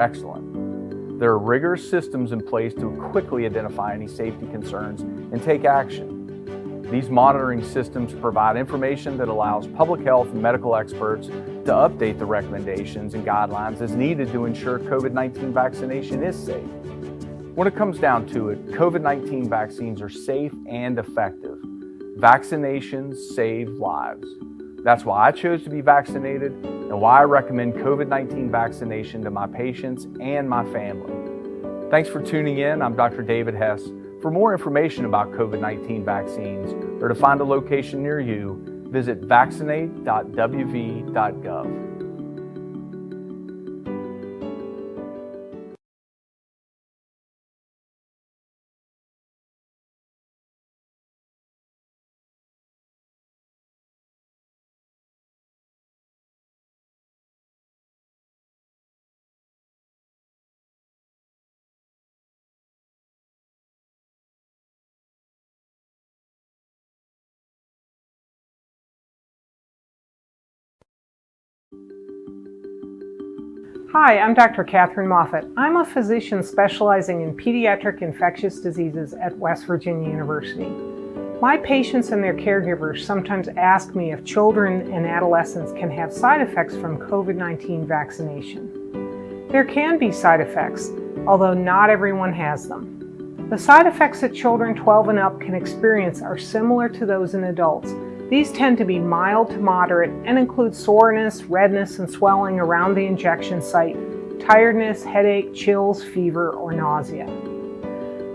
excellent. There are rigorous systems in place to quickly identify any safety concerns and take action. These monitoring systems provide information that allows public health and medical experts to update the recommendations and guidelines as needed to ensure COVID-19 vaccination is safe. When it comes down to it, COVID-19 vaccines are safe and effective. Vaccinations save lives. That's why I chose to be vaccinated and why I recommend COVID-19 vaccination to my patients and my family. Thanks for tuning in. I'm Dr. David Hess. For more information about COVID-19 vaccines or to find a location near you, visit Vaccinate.wv.gov. Hi, I'm Dr. Catherine Moffat. I'm a physician specializing in pediatric infectious diseases at West Virginia University. My patients and their caregivers sometimes ask me if children and adolescents can have side effects from COVID-19 vaccination. There can be side effects, although not everyone has them. The side effects that children 12 and up can experience are similar to those in adults. These tend to be mild to moderate and include soreness, redness, and swelling around the injection site, tiredness, headache, chills, fever, or nausea.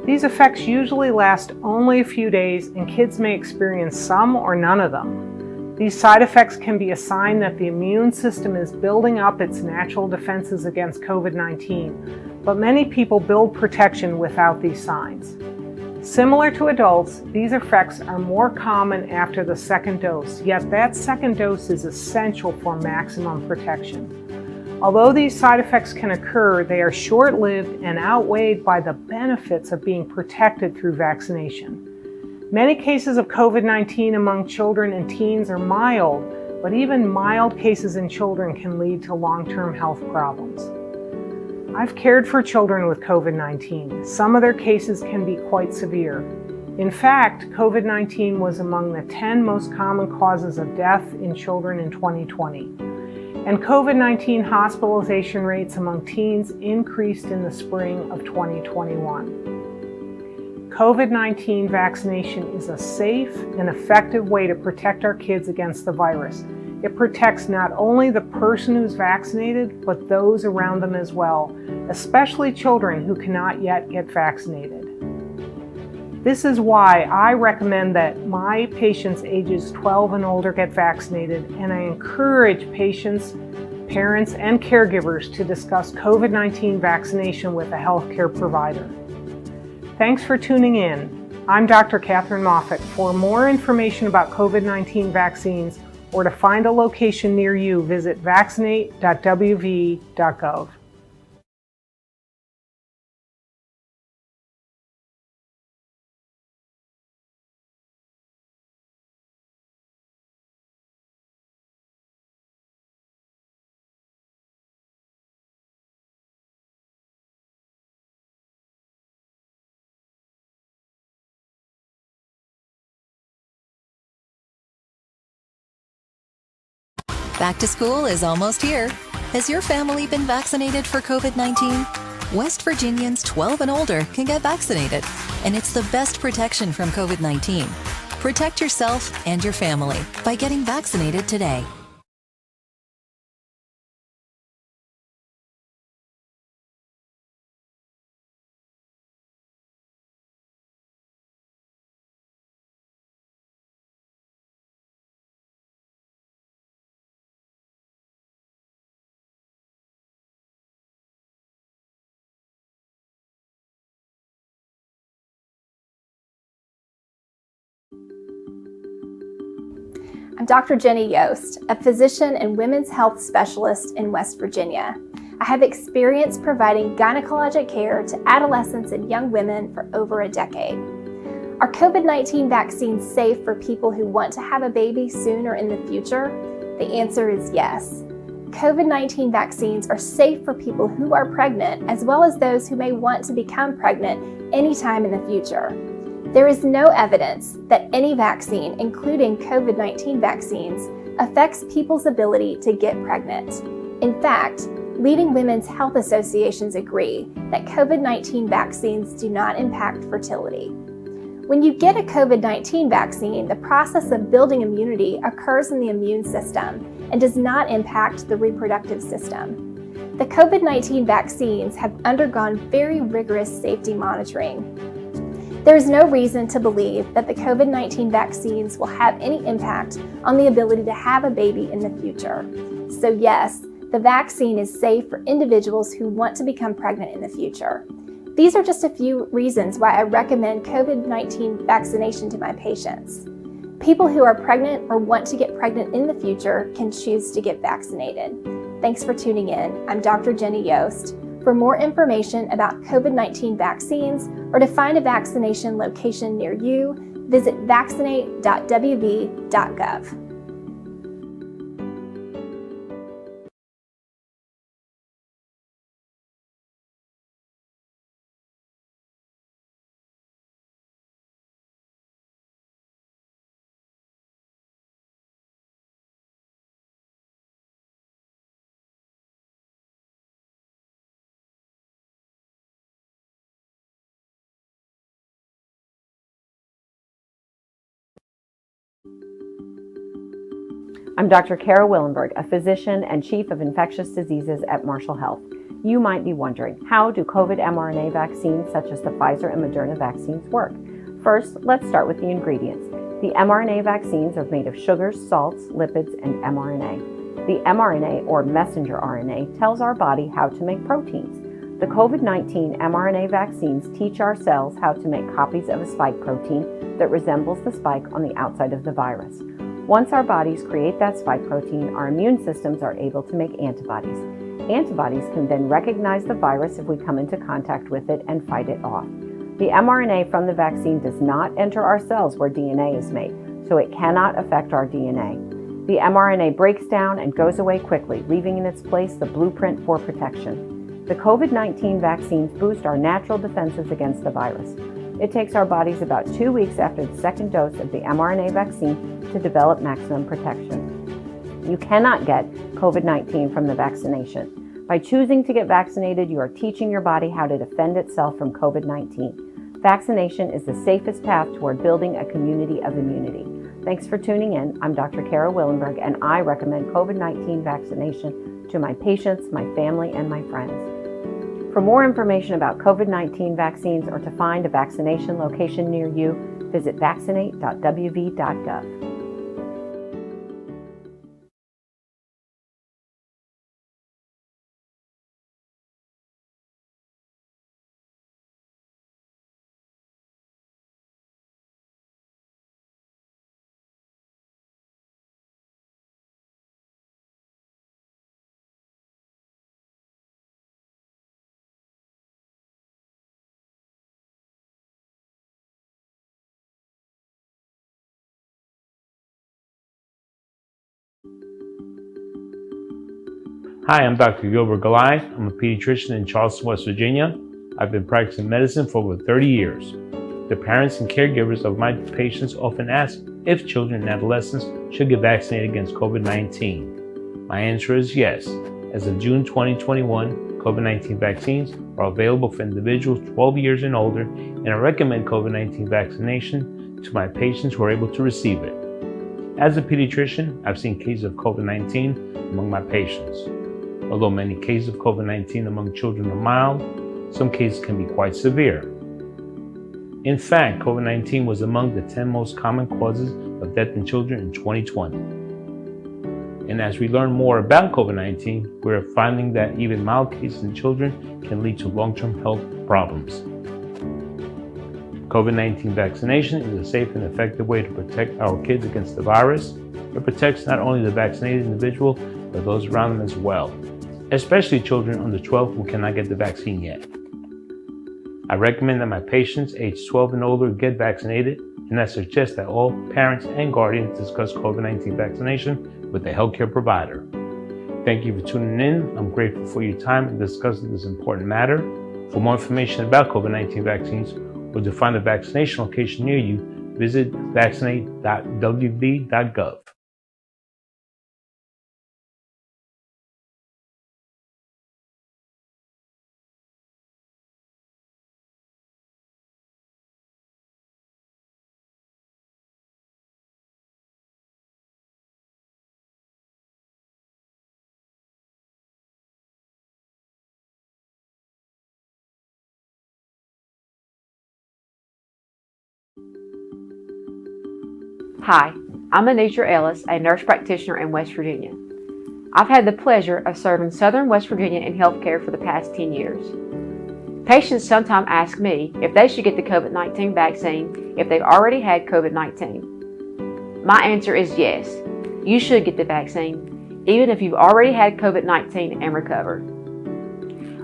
These effects usually last only a few days, and kids may experience some or none of them. These side effects can be a sign that the immune system is building up its natural defenses against COVID-19, but many people build protection without these signs. Similar to adults, these effects are more common after the second dose, yet that second dose is essential for maximum protection. Although these side effects can occur, they are short-lived and outweighed by the benefits of being protected through vaccination. Many cases of COVID-19 among children and teens are mild, but even mild cases in children can lead to long-term health problems. I've cared for children with COVID-19. Some of their cases can be quite severe. In fact, COVID-19 was among the 10 most common causes of death in children in 2020. And COVID-19 hospitalization rates among teens increased in the spring of 2021. COVID-19 vaccination is a safe and effective way to protect our kids against the virus. It protects not only the person who's vaccinated, but those around them as well, especially children who cannot yet get vaccinated. This is why I recommend that my patients ages 12 and older get vaccinated, and I encourage patients, parents, and caregivers to discuss COVID-19 vaccination with a healthcare provider. Thanks for tuning in. I'm Dr. Catherine Moffat. For more information about COVID-19 vaccines, or to find a location near you, visit Vaccinate.wv.gov. Back to school is almost here. Has your family been vaccinated for COVID-19? West Virginians 12 and older can get vaccinated, and it's the best protection from COVID-19. Protect yourself and your family by getting vaccinated today. I'm Dr. Jenny Yost, a physician and women's health specialist in West Virginia. I have experience providing gynecologic care to adolescents and young women for over a decade. Are COVID-19 vaccines safe for people who want to have a baby soon or in the future? The answer is yes. COVID-19 vaccines are safe for people who are pregnant, as well as those who may want to become pregnant anytime in the future. There is no evidence that any vaccine, including COVID-19 vaccines, affects people's ability to get pregnant. In fact, leading women's health associations agree that COVID-19 vaccines do not impact fertility. When you get a COVID-19 vaccine, the process of building immunity occurs in the immune system and does not impact the reproductive system. The COVID-19 vaccines have undergone very rigorous safety monitoring. There is no reason to believe that the COVID-19 vaccines will have any impact on the ability to have a baby in the future. So yes, the vaccine is safe for individuals who want to become pregnant in the future. These are just a few reasons why I recommend COVID-19 vaccination to my patients. People who are pregnant or want to get pregnant in the future can choose to get vaccinated. Thanks for tuning in. I'm Dr. Jenny Yost. For more information about COVID-19 vaccines or to find a vaccination location near you, visit Vaccinate.wv.gov. I'm Dr. Kara Willenberg, a physician and chief of infectious diseases at Marshall Health. You might be wondering, how do COVID mRNA vaccines such as the Pfizer and Moderna vaccines work? First, let's start with the ingredients. The mRNA vaccines are made of sugars, salts, lipids, and mRNA. The mRNA, or messenger RNA, tells our body how to make proteins. The COVID-19 mRNA vaccines teach our cells how to make copies of a spike protein that resembles the spike on the outside of the virus. Once our bodies create that spike protein, our immune systems are able to make antibodies. Antibodies can then recognize the virus if we come into contact with it and fight it off. The mRNA from the vaccine does not enter our cells where DNA is made, so it cannot affect our DNA. The mRNA breaks down and goes away quickly, leaving in its place the blueprint for protection. The COVID-19 vaccines boost our natural defenses against the virus. It takes our bodies about 2 weeks after the second dose of the mRNA vaccine to develop maximum protection. You cannot get COVID-19 from the vaccination. By choosing to get vaccinated, you are teaching your body how to defend itself from COVID-19. Vaccination is the safest path toward building a community of immunity. Thanks for tuning in. I'm Dr. Kara Willenberg, and I recommend COVID-19 vaccination to my patients, my family, and my friends. For more information about COVID-19 vaccines or to find a vaccination location near you, visit Vaccinate.wv.gov. Hi, I'm Dr. Gilbert Goliath. I'm a pediatrician in Charleston, West Virginia. I've been practicing medicine for over 30 years. The parents and caregivers of my patients often ask if children and adolescents should get vaccinated against COVID-19. My answer is yes. As of June 2021, COVID-19 vaccines are available for individuals 12 years and older, and I recommend COVID-19 vaccination to my patients who are able to receive it. As a pediatrician, I've seen cases of COVID-19 among my patients. Although many cases of COVID-19 among children are mild, some cases can be quite severe. In fact, COVID-19 was among the 10 most common causes of death in children in 2020. And as we learn more about COVID-19, we're finding that even mild cases in children can lead to long-term health problems. COVID-19 vaccination is a safe and effective way to protect our kids against the virus. It protects not only the vaccinated individual, but those around them as well, especially children under 12 who cannot get the vaccine yet. I recommend that my patients aged 12 and older get vaccinated, and I suggest that all parents and guardians discuss COVID-19 vaccination with a healthcare provider. Thank you for tuning in. I'm grateful for your time in discussing this important matter. For more information about COVID-19 vaccines or to find a vaccination location near you, visit Vaccinate.wv.gov. Hi, I'm Mrna Ellis, a nurse practitioner in West Virginia. I've had the pleasure of serving Southern West Virginia in healthcare for the past 10 years. Patients sometimes ask me if they should get the COVID-19 vaccine if they've already had COVID-19. My answer is yes, you should get the vaccine, even if you've already had COVID-19 and recovered.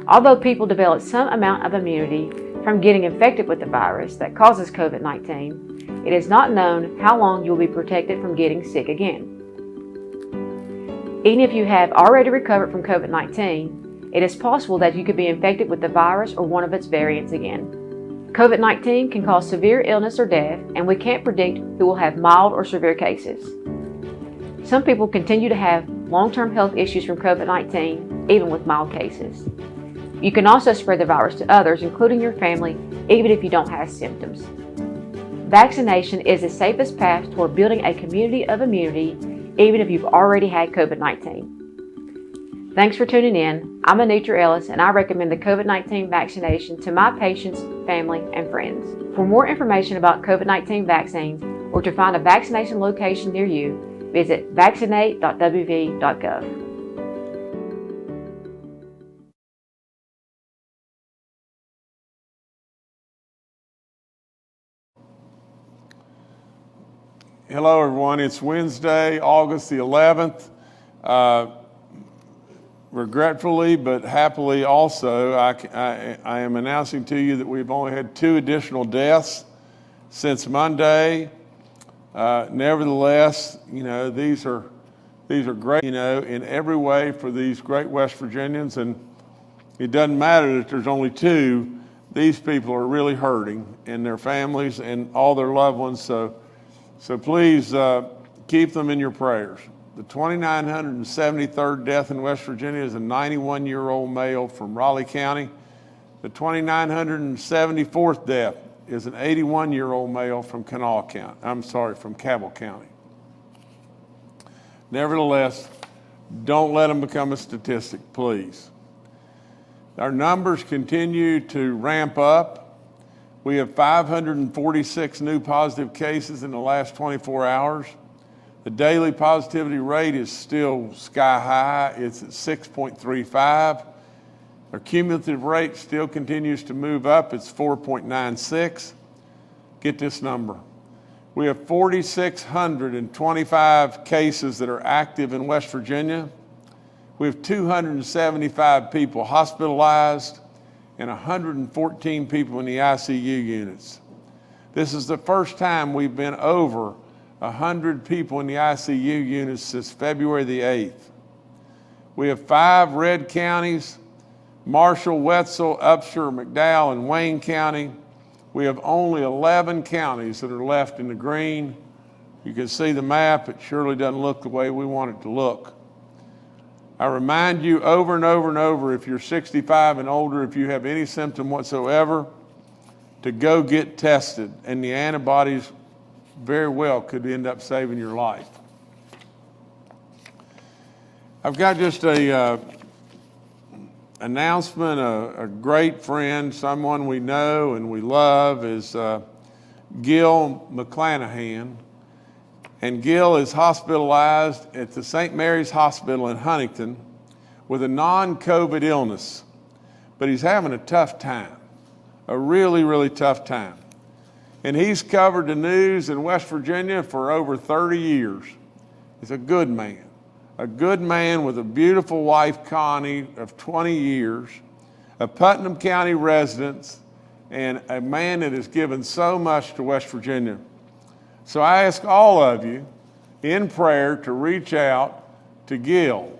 Although people develop some amount of immunity from getting infected with the virus that causes COVID-19, it is not known how long you will be protected from getting sick again. Even if you have already recovered from COVID-19, it is possible that you could be infected with the virus or one of its variants again. COVID-19 can cause severe illness or death, and we can't predict who will have mild or severe cases. Some people continue to have long-term health issues from COVID-19, even with mild cases. You can also spread the virus to others, including your family, even if you don't have symptoms. Vaccination is the safest path toward building a community of immunity, even if you've already had COVID-19. Thanks for tuning in. I'm Mrna Ellis, and I recommend the COVID-19 vaccination to my patients, family, and friends. For more information about COVID-19 vaccines or to find a vaccination location near you, visit Vaccinate.wv.gov. Hello, everyone. It's Wednesday, August the 11th. Regretfully, but happily also, I am announcing to you that we've only had 2 additional deaths since Monday. Nevertheless, these are great, in every way for these great West Virginians, and it doesn't matter that there's only 2. These people are really hurting, and their families and all their loved ones. So please keep them in your prayers. The 2,973rd death in West Virginia is a 91-year-old male from Raleigh County. The 2,974th death is an 81-year-old male from Cabell County. Nevertheless, don't let them become a statistic, please. Our numbers continue to ramp up. We have 546 new positive cases in the last 24 hours. The daily positivity rate is still sky high. It's at 6.35. Our cumulative rate still continues to move up. It's 4.96. Get this number. We have 4,625 cases that are active in West Virginia. We have 275 people hospitalized and 114 people in the ICU units. This is the first time we've been over 100 people in the ICU units since February the 8th. We have 5 red counties: Marshall, Wetzel, Upshur, McDowell, and Wayne County. We have only 11 counties that are left in the green. You can see the map. It surely doesn't look the way we want it to look. I remind you over and over and over, if you're 65 and older, if you have any symptom whatsoever, to go get tested, and the antibodies very well could end up saving your life. I've got just a announcement. A great friend, someone we know and we love, is Gil McClanahan. And Gil is hospitalized at the St. Mary's Hospital in Huntington with a non-COVID illness, but he's having a tough time, a really, really tough time. And he's covered the news in West Virginia for over 30 years. He's a good man with a beautiful wife, Connie, of 20 years, a Putnam County resident, and a man that has given so much to West Virginia. So I ask all of you in prayer to reach out to Gil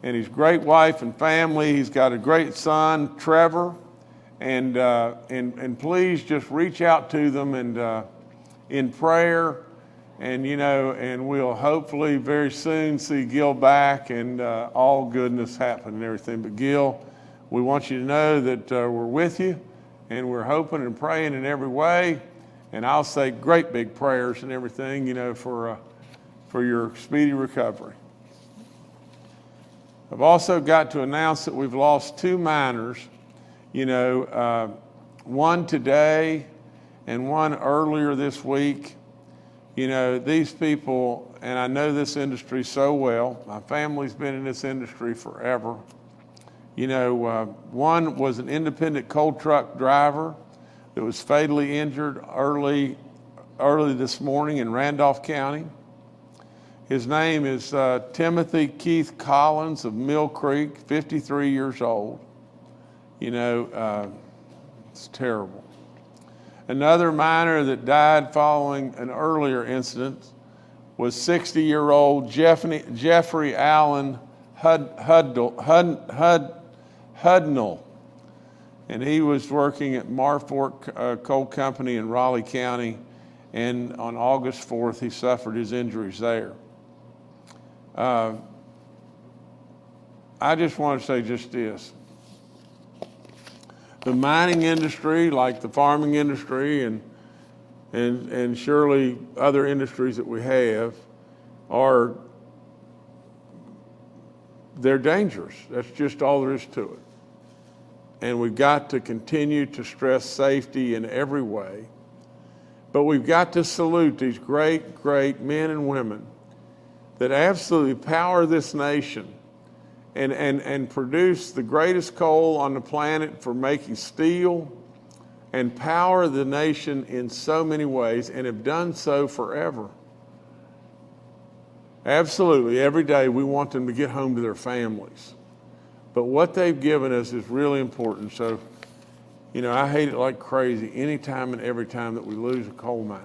and his great wife and family. He's got a great son, Trevor, and please just reach out to them and in prayer, and and we'll hopefully very soon see Gil back and all goodness happen and everything. But Gil, we want you to know that we're with you, and we're hoping and praying in every way. And I'll say great big prayers and everything, for your speedy recovery. I've also got to announce that we've lost 2 miners, one today and one earlier this week. These people, and I know this industry so well, my family's been in this industry forever. One was an independent coal truck driver that was fatally injured early this morning in Randolph County. His name is Timothy Keith Collins of Mill Creek, 53 years old. It's terrible. Another miner that died following an earlier incident was 60-year-old Jeffrey Allen Hudnall, and he was working at Marfork Coal Company in Raleigh County, and on August 4th, he suffered his injuries there. I just want to say just this. The mining industry, like the farming industry and surely other industries that we have, they're dangerous. That's just all there is to it. And we've got to continue to stress safety in every way. But we've got to salute these great, great men and women that absolutely power this nation and produce the greatest coal on the planet for making steel and power the nation in so many ways, and have done so forever. Absolutely, every day we want them to get home to their families. But what they've given us is really important. So, I hate it like crazy anytime and every time that we lose a coal miner.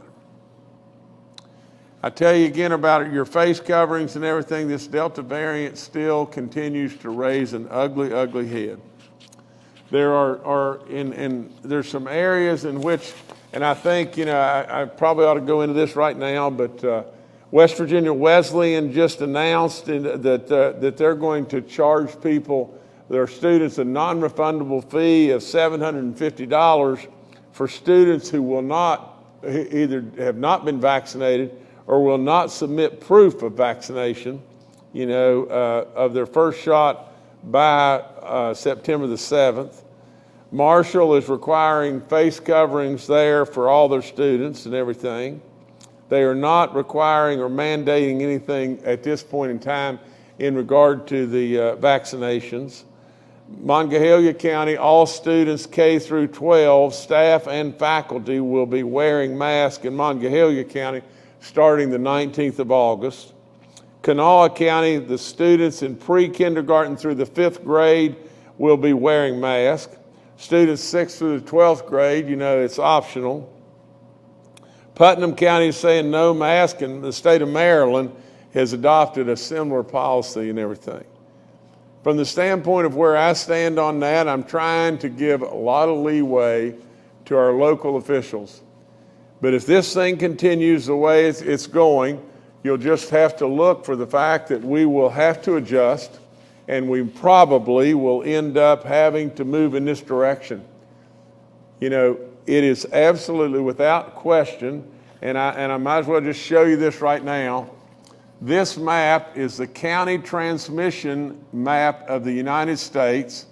I tell you again about your face coverings and everything. This Delta variant still continues to raise an ugly, ugly head. There's some areas in which, and I think, I probably ought to go into this right now, but West Virginia Wesleyan just announced that they're going to charge people, their students, a non-refundable fee of $750 for students who will not, either have not been vaccinated or will not submit proof of vaccination, of their first shot by September the 7th. Marshall is requiring face coverings there for all their students and everything. They are not requiring or mandating anything at this point in time in regard to the vaccinations. Monongalia County, all students K through 12, staff and faculty will be wearing masks in Monongalia County starting the 19th of August. Kanawha County, the students in pre-kindergarten through the 5th grade will be wearing masks. Students 6th through the 12th grade, it's optional. Putnam County is saying no mask, and the state of Maryland has adopted a similar policy and everything. From the standpoint of where I stand on that, I'm trying to give a lot of leeway to our local officials. But if this thing continues the way it's going, you'll just have to look for the fact that we will have to adjust, and we probably will end up having to move in this direction. It is absolutely without question, and I might as well just show you this right now. This map is the county transmission map of the United States,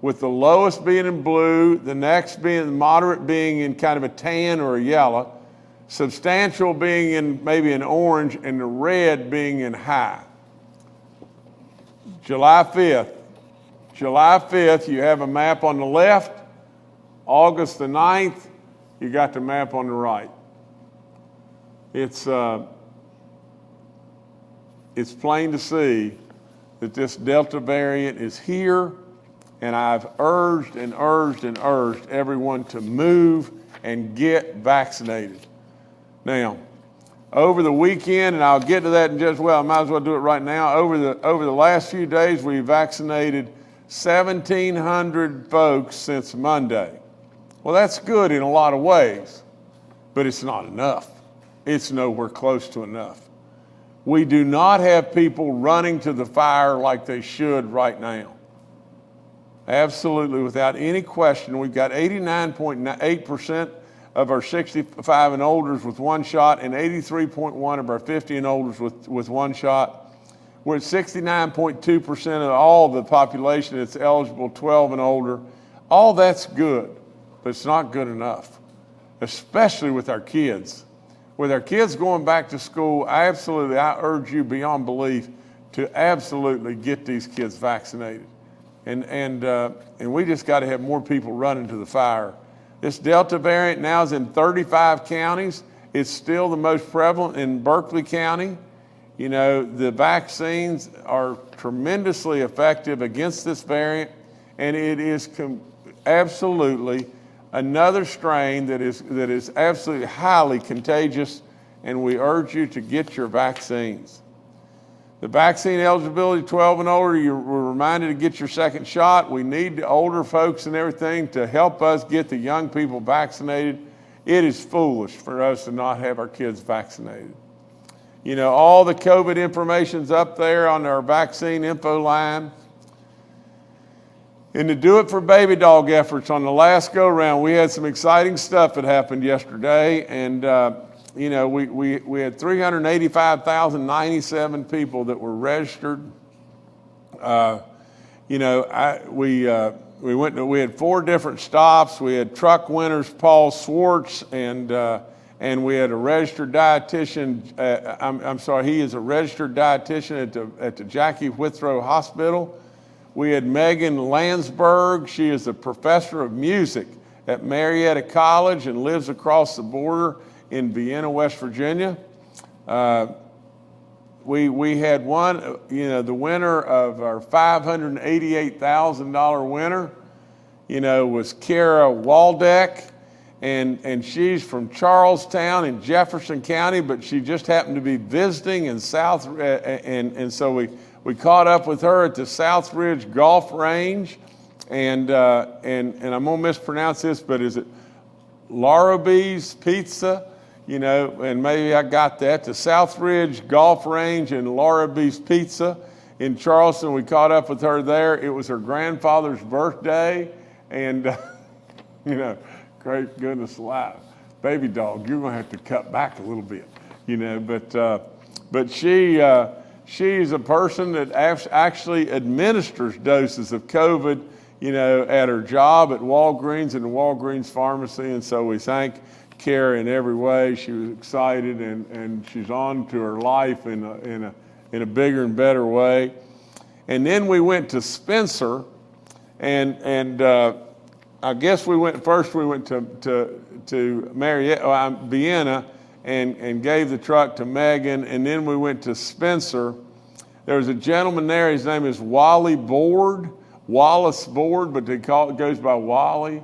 with the lowest being in blue, the next being moderate being in kind of a tan or a yellow, substantial being in maybe an orange, and the red being in high. July 5th, you have a map on the left. August the 9th, you got the map on the right. It's plain to see that this Delta variant is here, and I've urged everyone to move and get vaccinated. Now, Over the weekend, and I'll get to that in just, well, I might as well do it right now. Over the last few days, we vaccinated 1,700 folks since Monday. Well, that's good in a lot of ways, but it's not enough. It's nowhere close to enough. We do not have people running to the fire like they should right now. Absolutely, without any question, we've got 89.8% of our 65 and olders with one shot and 83.1% of our 50 and olders with one shot. We're at 69.2% of all the population that's eligible 12 and older. All that's good, but it's not good enough, especially with our kids. With our kids going back to school, I urge you beyond belief to absolutely get these kids vaccinated. And we just got to have more people running to the fire. This Delta variant now is in 35 counties. It's still the most prevalent in Berkeley County. You know, the vaccines are tremendously effective against this variant, and it is absolutely another strain that is absolutely highly contagious, and we urge you to get your vaccines. The vaccine eligibility, 12 and older, you were reminded to get your second shot. We need the older folks and everything to help us get the young people vaccinated. It is foolish for us to not have our kids vaccinated. You know, all the COVID information's up there on our vaccine info line. And to do it for baby dog efforts on the last go round, we had some exciting stuff that happened yesterday. And, you know, we had 385,097 people that were registered. You know, we had 4 different stops. We had truck winners Paul Swartz, and we had a registered dietitian. He is a registered dietitian at the Jackie Withrow Hospital. We had Megan Landsberg. She is a professor of music at Marietta College and lives across the border in Vienna, West Virginia. We had one, you know, the winner of our $588,000 winner, you know, was Kara Waldeck, and she's from Charlestown in Jefferson County, but she just happened to be visiting in South, and so we caught up with her at the Southridge Golf Range, and I'm gonna mispronounce this, but is it Larrabee's Pizza? You know, and maybe I got that. The Southridge Golf Range and Larrabee's Pizza in Charleston. We caught up with her there. It was her grandfather's birthday, and you know, great goodness alive, baby dog, you're gonna have to cut back a little bit, you know. But she's a person that actually administers doses of COVID, you know, at her job at Walgreens and the Walgreens pharmacy, and so we thank Kara in every way. She was excited, and she's on to her life in a bigger and better way. And then we went to Spencer, and I guess we went to Marietta, Vienna, and gave the truck to Megan, and then we went to Spencer. There was a gentleman there. His name is Wallace Board, but goes by Wally.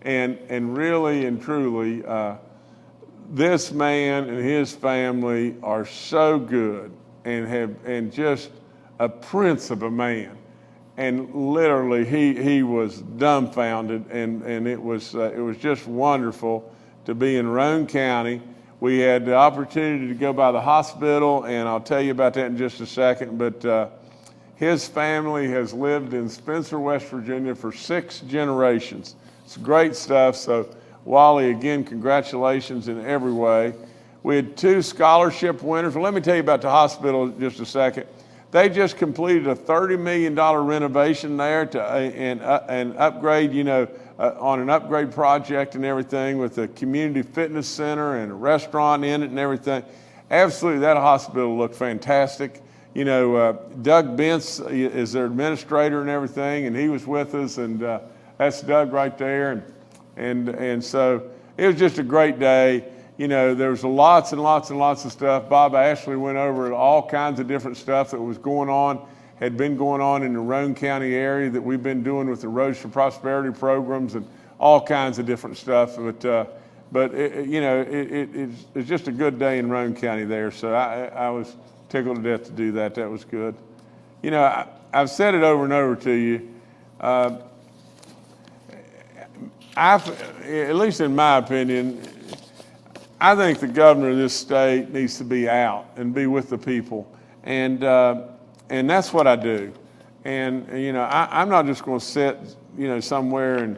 And really and truly, this man and his family are so good and just a prince of a man. And literally, he was dumbfounded, and it was just wonderful to be in Roane County. We had the opportunity to go by the hospital, and I'll tell you about that in just a second. But his family has lived in Spencer, West Virginia for 6 generations. It's great stuff. So, Wally, again, congratulations in every way. We had 2 scholarship winners. Well, let me tell you about the hospital in just a second. They just completed a $30 million renovation there and upgrade, you know, on an upgrade project and everything, with a community fitness center and a restaurant in it and everything. Absolutely, that hospital looked fantastic. You know, Doug Bentz is their administrator and everything, and he was with us, and that's Doug right there. And so it was just a great day. You know, there was lots and lots and lots of stuff. Bob Ashley went over all kinds of different stuff that was going on, had been going on in the Roane County area that we've been doing with the Roads to Prosperity programs and all kinds of different stuff. But But it's just a good day in Roane County there. So I was tickled to death to do that. That was good. You know, I've said it over and over to you. At least in my opinion, I think the governor of this state needs to be out and be with the people, and that's what I do. And you know, I'm not just going to sit, you know, somewhere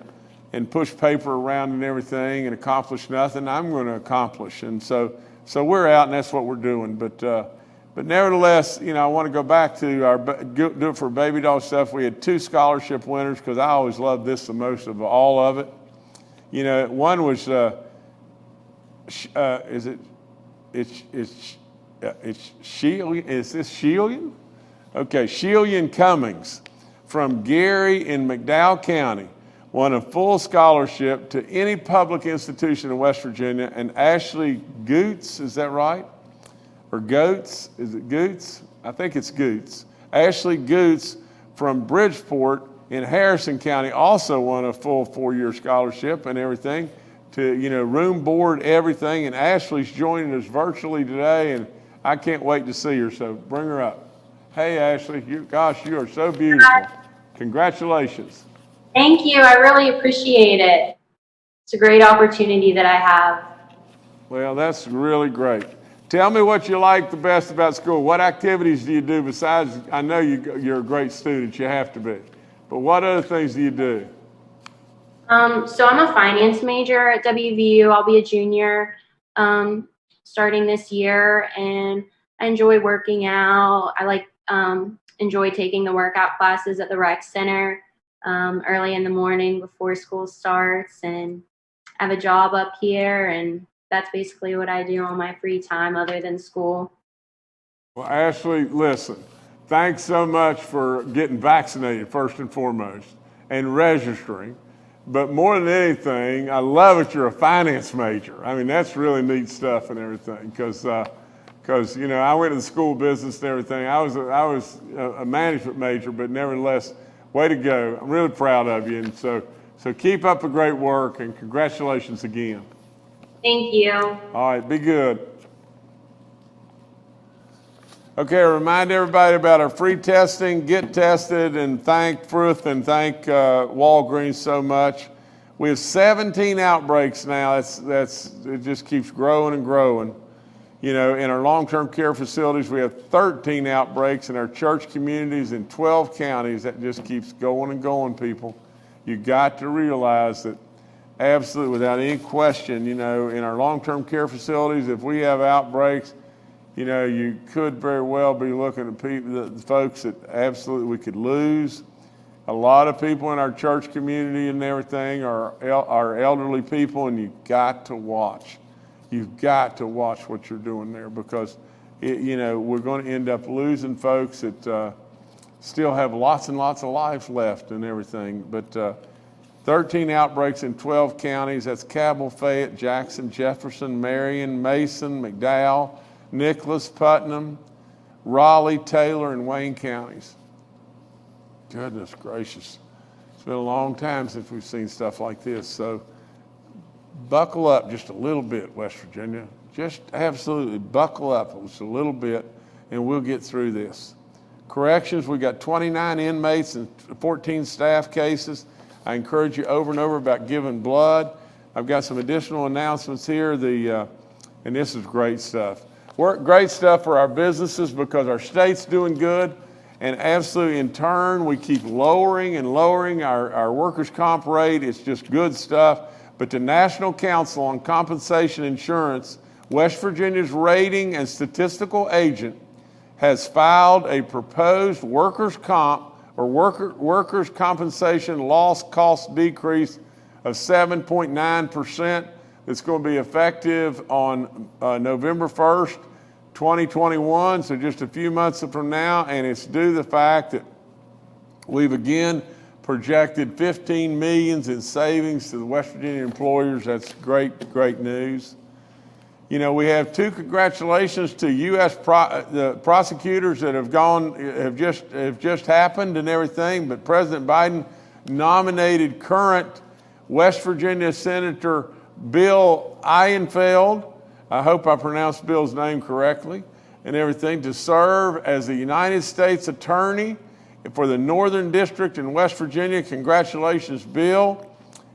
and push paper around and everything and accomplish nothing. I'm going to accomplish, and so we're out, and that's what we're doing. But nevertheless, you know, I want to go back to our do it for baby doll stuff. We had 2 scholarship winners because I always loved this the most of all of it. You know, one was it's Shillian? Is this Shillian? Okay, Shillian Cummings from Gary in McDowell County won a full scholarship to any public institution in West Virginia. And Ashley Goots, is that right? Or Goats? Is it Goots? I think it's Goots. Ashley Goots from Bridgeport in Harrison County also won a full 4-year scholarship and everything to, you know, room, board, everything. And Ashley's joining us virtually today, and I can't wait to see her, so bring her up. Hey, Ashley, you are so beautiful. Congratulations. Thank you. I really appreciate it. It's a great opportunity that I have. Well, that's really great. Tell me what you like the best about school. What activities do you do besides, I know you're a great student, you have to be, but what other things do you do? So I'm a finance major at WVU. I'll be a junior starting this year, and I enjoy working out. I enjoy taking the workout classes at the rec center early in the morning before school starts, and I have a job up here, and that's basically what I do on my free time other than school. Well, Ashley, listen, thanks so much for getting vaccinated first and foremost and registering. But more than anything, I love that you're a finance major. I mean, that's really neat stuff and everything because you know, I went to the school business and everything. I was a management major, but nevertheless, way to go. I'm really proud of you. And so keep up the great work, and congratulations again. Thank you. All right, be good. Okay, I remind everybody about our free testing. Get tested, and thank Frith and thank Walgreens so much. We have 17 outbreaks now. It just keeps growing and growing. You know, in our long-term care facilities, we have 13 outbreaks. In our church communities in 12 counties, that just keeps going and going, people. You got to realize that absolutely, without any question, you know, in our long-term care facilities, if we have outbreaks, you know, you could very well be looking at the folks that absolutely we could lose. A lot of people in our church community and everything are elderly people, and you've got to watch. You've got to watch what you're doing there because, you know, we're going to end up losing folks that still have lots and lots of lives left and everything. But 13 outbreaks in 12 counties. That's Cabell, Fayette, Jackson, Jefferson, Marion, Mason, McDowell, Nicholas, Putnam, Raleigh, Taylor, and Wayne counties. Goodness gracious. It's been a long time since we've seen stuff like this. So buckle up just a little bit, West Virginia. Just absolutely buckle up just a little bit, and we'll get through this. Corrections, we got 29 inmates and 14 staff cases. I encourage you over and over about giving blood. I've got some additional announcements here. And this is great stuff. Great stuff for our businesses because our state's doing good. And absolutely, in turn, we keep lowering and lowering our workers' comp rate. It's just good stuff. But the National Council on Compensation Insurance, West Virginia's rating and statistical agent, has filed a proposed workers' compensation loss cost decrease of 7.9%. It's going to be effective on November 1st, 2021, so just a few months from now, and it's due to the fact that we've again projected $15 million in savings to the West Virginia employers. That's great news. You know, we have 2 congratulations to U.S. the prosecutors that have just happened and everything. But President Biden nominated current West Virginia Senator Bill Eyenfeld, I hope I pronounced Bill's name correctly, and everything, to serve as the United States Attorney for the Northern District in West Virginia. Congratulations, Bill.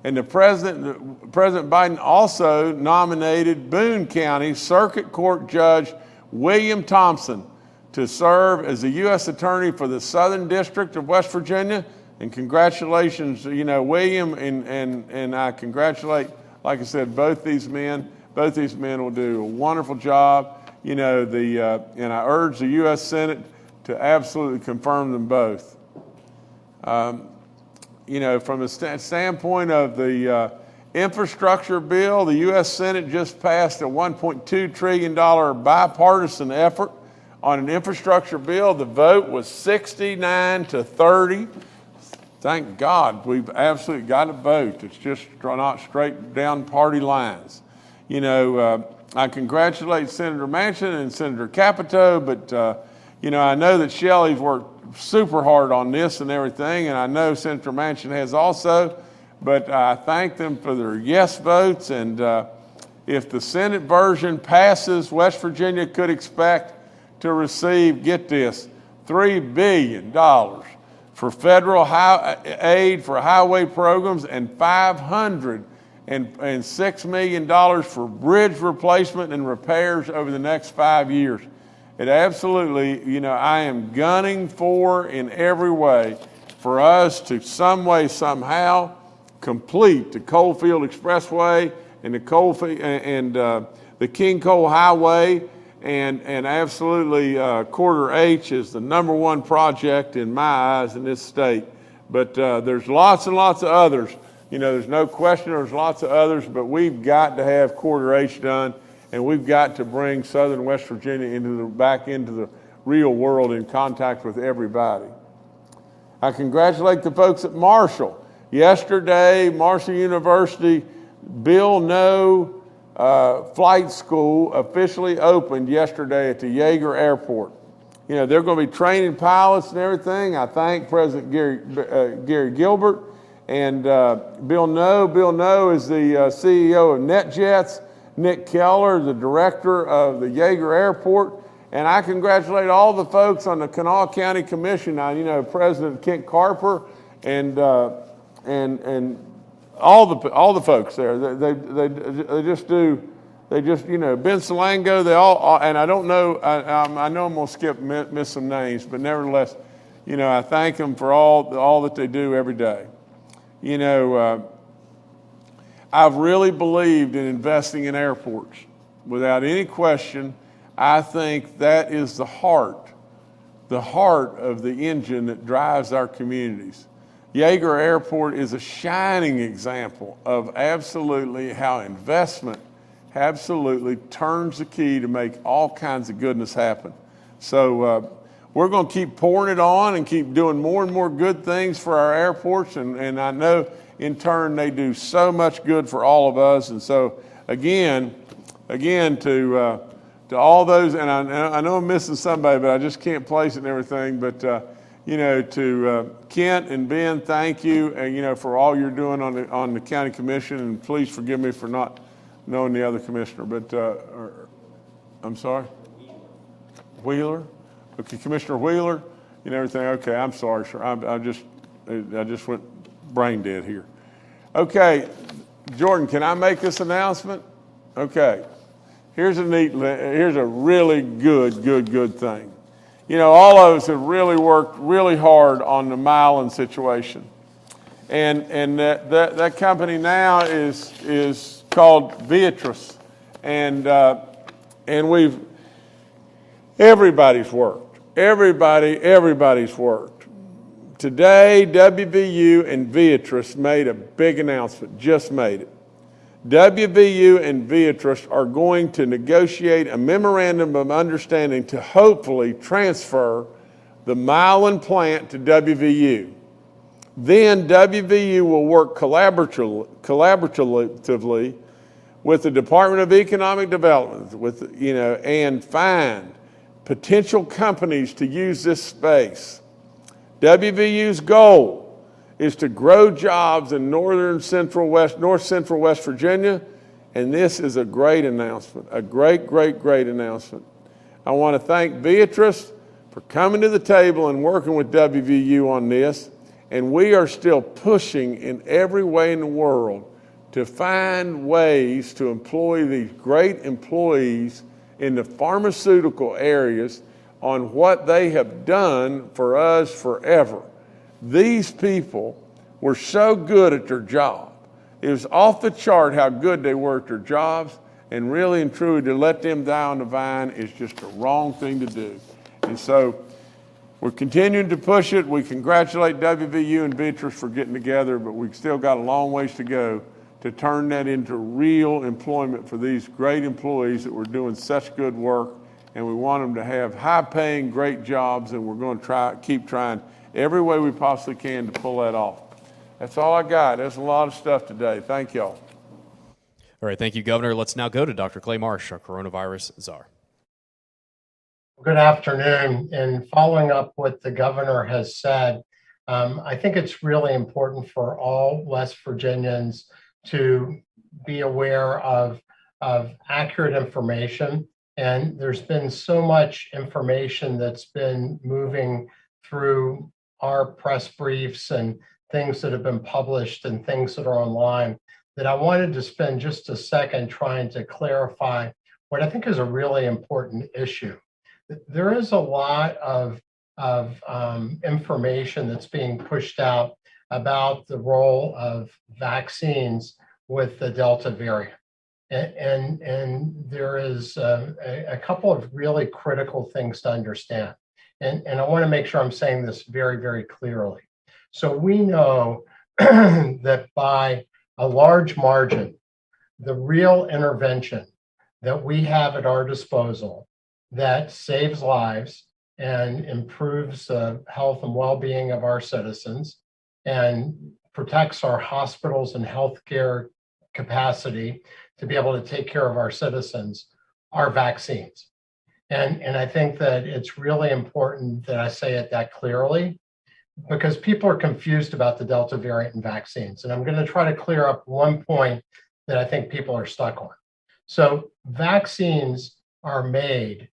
And President Biden also nominated Boone County Circuit Court Judge William Thompson to serve as the U.S. Attorney for the Southern District of West Virginia. And congratulations, William, and I congratulate, like I said, both these men. Both these men will do a wonderful job. And I urge the U.S. Senate to absolutely confirm them both. From the standpoint of the infrastructure bill, the U.S. Senate just passed a $1.2 trillion bipartisan effort on an infrastructure bill. The vote was 69-30. Thank God we've absolutely got a vote. It's just not straight down party lines. I congratulate Senator Manchin and Senator Capito, but I know that Shelley's worked super hard on this and everything, and I know Senator Manchin has also, but I thank them for their yes votes, and if the Senate version passes, West Virginia could expect to receive, get this, $3 billion for federal aid for highway programs and $506 million for bridge replacement and repairs over the next 5 years. It absolutely, I am gunning for in every way for us to some way, somehow complete the Coalfield Expressway and the King Coal Highway, and absolutely Quarter H is the #1 project in my eyes in this state. But there's lots and lots of others. There's no question there's lots of others, but we've got to have Quarter H done, and we've got to bring Southern West Virginia back into the real world in contact with everybody. I congratulate the folks at Marshall. Yesterday, Marshall University Bill No Flight School officially opened yesterday at the Yeager Airport. They're going to be training pilots and everything. I thank President Gary Gilbert and Bill No. Bill No is the CEO of NetJets. Nick Keller, the director of the Yeager Airport. And I congratulate all the folks on the Kanawha County Commission. President Kent Carper and all the folks there. They just Ben Salango, they all, and I don't know, I know I'm going to miss some names, but nevertheless, I thank them for all that they do every day. I've really believed in investing in airports. Without any question, I think that is the heart of the engine that drives our communities. Yeager Airport is a shining example of absolutely how investment absolutely turns the key to make all kinds of goodness happen. So we're going to keep pouring it on and keep doing more and more good things for our airports, and I know in turn they do so much good for all of us. And so again to all those, and I know I'm missing somebody, but I just can't place it and everything, but to Kent and Ben, thank you, and for all you're doing on the county commission, and please forgive me for not knowing the other commissioner, but I'm sorry, Wheeler. Okay, Commissioner Wheeler, everything. Okay, I'm sorry, sir. I just went brain dead here. Okay, Jordan, can I make this announcement? Okay, here's a really good thing. All of us have really worked really hard on the Milan situation, and that company now is called Beatrice, and everybody's worked. Everybody's worked. Today, WVU and Beatrice made a big announcement, just made it. WVU and Beatrice are going to negotiate a memorandum of understanding to hopefully transfer the Milan plant to WVU. Then WVU will work collaboratively with the Department of Economic Development, and find potential companies to use this space. WVU's goal is to grow jobs in north central West Virginia And this is a great announcement, a great, great, great announcement. I want to thank Beatrice for coming to the table and working with WVU on this. And we are still pushing in every way in the world to find ways to employ these great employees in the pharmaceutical areas on what they have done for us forever. These people were so good at their job. It was off the chart how good they were at their jobs, and really and truly to let them die on the vine is just the wrong thing to do. And so we're continuing to push it. We congratulate WVU and Beatrice for getting together, but we've still got a long ways to go to turn that into real employment for these great employees that were doing such good work. And we want them to have high-paying, great jobs, and we're going to keep trying every way we possibly can to pull that off. That's all I got. There's a lot of stuff today. Thank y'all. All right, thank you, Governor. Let's now go to Dr. Clay Marsh, our coronavirus czar. Good afternoon. And following up what the governor has said, I think it's really important for all West Virginians to be aware of accurate information. And there's been so much information that's been moving through our press briefs and things that have been published and things that are online that I wanted to spend just a second trying to clarify what I think is a really important issue. There is a lot of information that's being pushed out about the role of vaccines with the Delta variant. And there is a couple of really critical things to understand. And I want to make sure I'm saying this very, very clearly. So we know that by a large margin, the real intervention that we have at our disposal that saves lives and improves the health and well-being of our citizens and protects our hospitals and healthcare capacity to be able to take care of our citizens are vaccines. And I think that it's really important that I say it that clearly, because people are confused about the Delta variant and vaccines. And I'm going to try to clear up one point that I think people are stuck on. So vaccines are made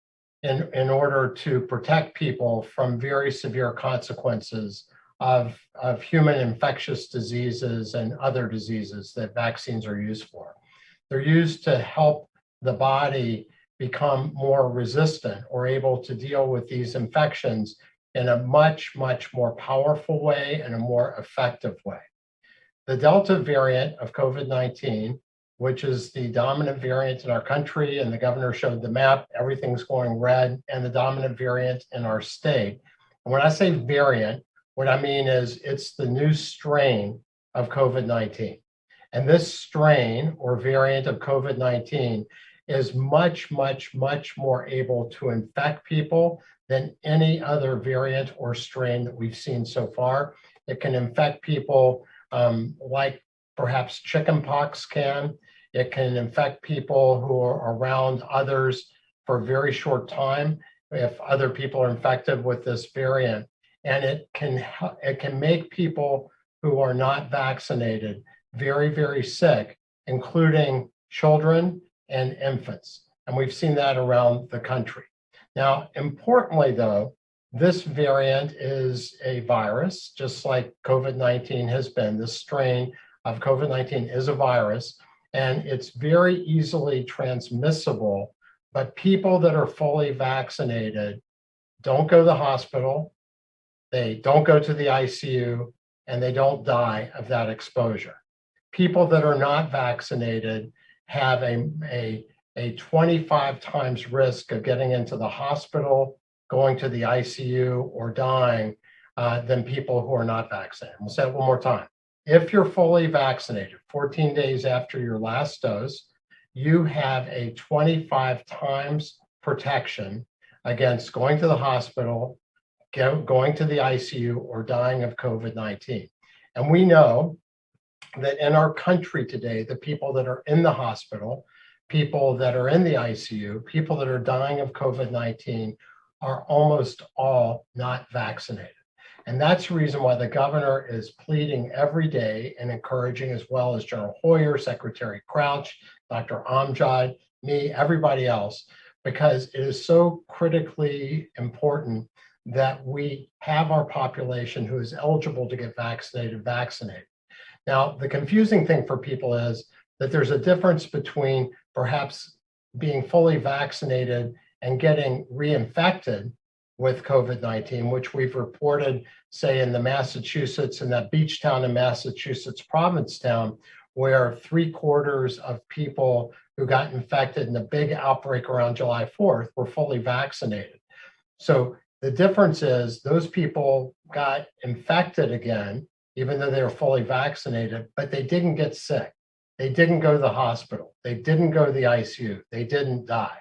in order to protect people from very severe consequences of human infectious diseases and other diseases that vaccines are used for. They're used to help the body become more resistant or able to deal with these infections in a much, much more powerful way and a more effective way. The Delta variant of COVID-19, which is the dominant variant in our country, and the governor showed the map, everything's going red, and the dominant variant in our state. And when I say variant, what I mean is it's the new strain of COVID-19. And this strain or variant of COVID-19 is much, much, much more able to infect people than any other variant or strain that we've seen so far. It can infect people like perhaps chickenpox can. It can infect people who are around others for a very short time if other people are infected with this variant. And it can make people who are not vaccinated very, very sick, including children and infants. And we've seen that around the country. Now, importantly, though, this variant is a virus, just like COVID-19 has been. This strain of COVID-19 is a virus, and it's very easily transmissible. But people that are fully vaccinated don't go to the hospital, they don't go to the ICU, and they don't die of that exposure. People that are not vaccinated have a 25 times risk of getting into the hospital, going to the ICU, or dying than people who are not vaccinated. We'll say it one more time. If you're fully vaccinated, 14 days after your last dose, you have a 25 times protection against going to the hospital, going to the ICU, or dying of COVID-19. And we know that in our country today, the people that are in the hospital, people that are in the ICU, people that are dying of COVID-19 are almost all not vaccinated. And that's the reason why the governor is pleading every day and encouraging, as well as General Hoyer, Secretary Crouch, Dr. Amjad, me, everybody else, because it is so critically important that we have our population who is eligible to get vaccinated. Now, the confusing thing for people is that there's a difference between perhaps being fully vaccinated and getting reinfected with COVID-19, which we've reported, say, in the Massachusetts, in that beach town in Massachusetts, Provincetown, where 3/4 of people who got infected in the big outbreak around July 4th were fully vaccinated. So the difference is those people got infected again, even though they were fully vaccinated, but they didn't get sick. They didn't go to the hospital. They didn't go to the ICU. They didn't die.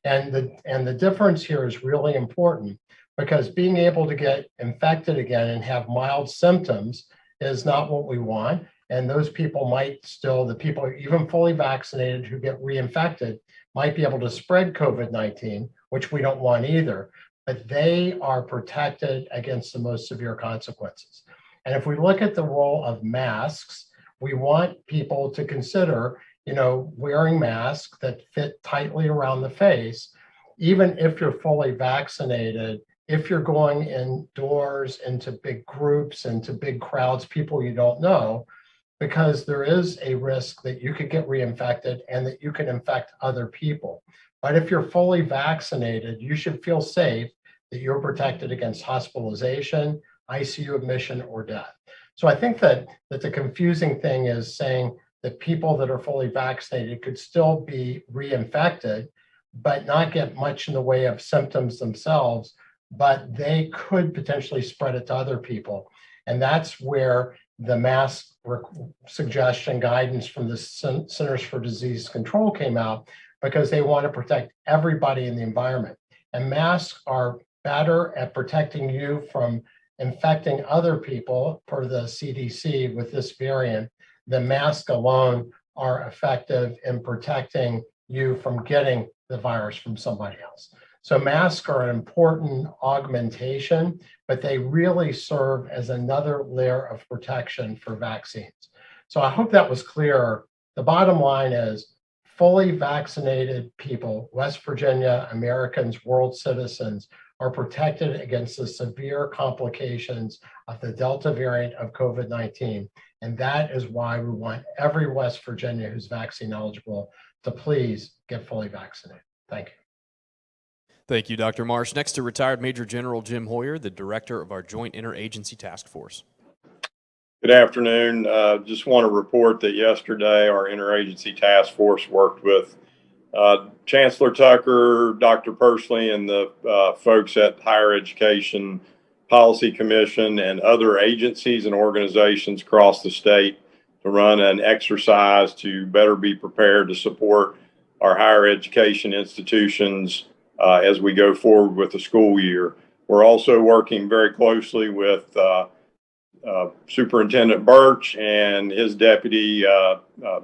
And the difference here is really important, because being able to get infected again and have mild symptoms is not what we want. And those people might still, the people even fully vaccinated who get reinfected might be able to spread COVID-19, which we don't want either, but they are protected against the most severe consequences. And if we look at the role of masks, we want people to consider, wearing masks that fit tightly around the face, even if you're fully vaccinated. If you're going indoors into big groups, into big crowds, people you don't know, because there is a risk that you could get reinfected and that you can infect other people. But if you're fully vaccinated, you should feel safe that you're protected against hospitalization, ICU admission, or death. So I think that the confusing thing is saying that people that are fully vaccinated could still be reinfected, but not get much in the way of symptoms themselves, but they could potentially spread it to other people. And that's where the mask suggestion guidance from the Centers for Disease Control came out, because they want to protect everybody in the environment. And masks are better at protecting you from infecting other people, per the CDC, with this variant. The masks alone are effective in protecting you from getting the virus from somebody else. So masks are an important augmentation, but they really serve as another layer of protection for vaccines. So I hope that was clear. The bottom line is fully vaccinated people, West Virginia Americans, world citizens, are protected against the severe complications of the Delta variant of COVID-19. And that is why we want every West Virginia who's vaccine eligible to please get fully vaccinated. Thank you. Thank you, Dr. Marsh. Next to retired Major General Jim Hoyer, the director of our Joint Interagency Task Force. Good afternoon. Just want to report that yesterday our Interagency Task Force worked with Chancellor Tucker, Dr. Pursley, and the folks at Higher Education Policy Commission and other agencies and organizations across the state to run an exercise to better be prepared to support our higher education institutions as we go forward with the school year. We're also working very closely with Superintendent Birch and his deputy,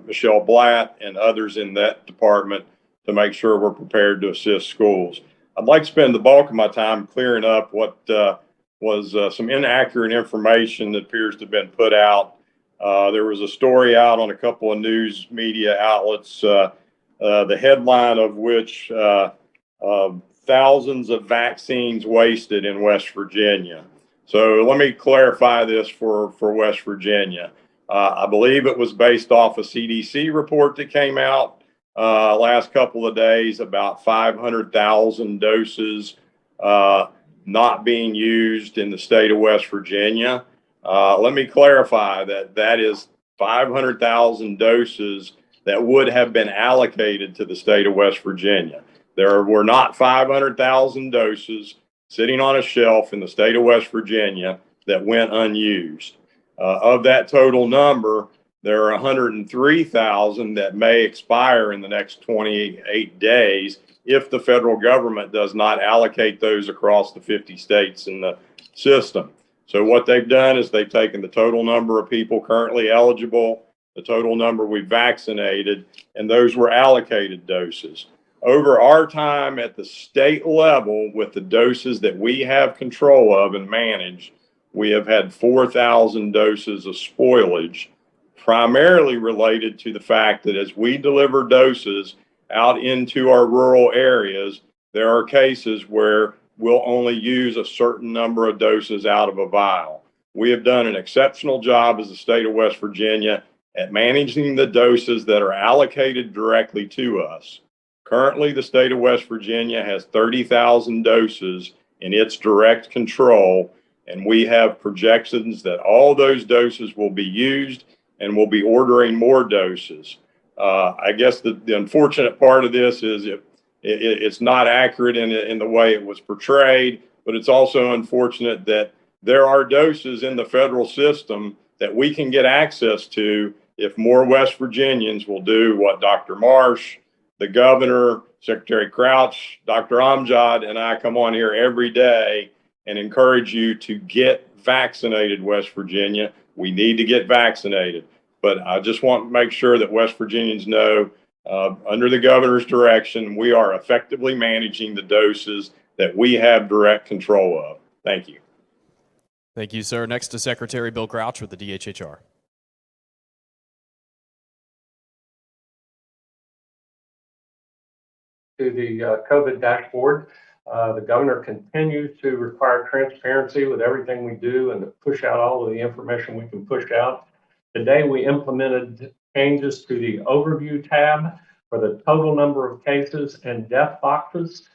Michelle Blatt, and others in that department to make sure we're prepared to assist schools. I'd like to spend the bulk of my time clearing up what was some inaccurate information that appears to have been put out. There was a story out on a couple of news media outlets, the headline of which thousands of vaccines wasted in West Virginia. So let me clarify this for West Virginia. I believe it was based off a CDC report that came out last couple of days about 500,000 doses not being used in the state of West Virginia. Let me clarify that is 500,000 doses that would have been allocated to the state of West Virginia. There were not 500,000 doses sitting on a shelf in the state of West Virginia that went unused. Of that total number, there are 103,000 that may expire in the next 28 days if the federal government does not allocate those across the 50 states in the system. So what they've done is they've taken the total number of people currently eligible, the total number we vaccinated, and those were allocated doses. Over our time at the state level with the doses that we have control of and manage, we have had 4,000 doses of spoilage, primarily related to the fact that as we deliver doses out into our rural areas, there are cases where we'll only use a certain number of doses out of a vial. We have done an exceptional job as the state of West Virginia at managing the doses that are allocated directly to us. Currently, the state of West Virginia has 30,000 doses in its direct control, and we have projections that all those doses will be used, and we'll be ordering more doses. I guess the unfortunate part of this is it's not accurate in the way it was portrayed, but it's also unfortunate that there are doses in the federal system that we can get access to if more West Virginians will do what Dr. Marsh, the governor, Secretary Crouch, Dr. Amjad, and I come on here every day and encourage you to get vaccinated, West Virginia. We need to get vaccinated. But I just want to make sure that West Virginians know, under the governor's direction, we are effectively managing the doses that we have direct control of. Thank you. Thank you, sir. Next to Secretary Bill Crouch with the DHHR. To the COVID dashboard. The governor continues to require transparency with everything we do and to push out all of the information we can push out. Today, we implemented changes to the overview tab for the total number of cases and death boxes.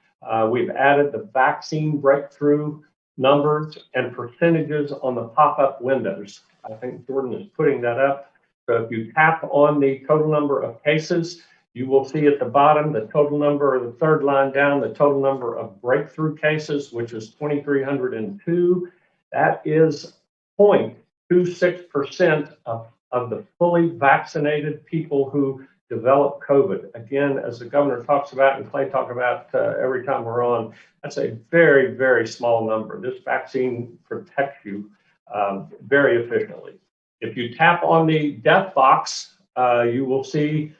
We've added the vaccine breakthrough numbers and percentages on the pop-up windows. I think Jordan is putting that up. So if you tap on the total number of cases, you will see at the bottom the total number, or the third line down, the total number of breakthrough cases, which is 2,302. That is 0.26% of the fully vaccinated people who develop COVID. Again, as the governor talks about and Clay talk about every time we're on, that's a very, very small number. This vaccine protects you very efficiently. If you tap on the death box, you will see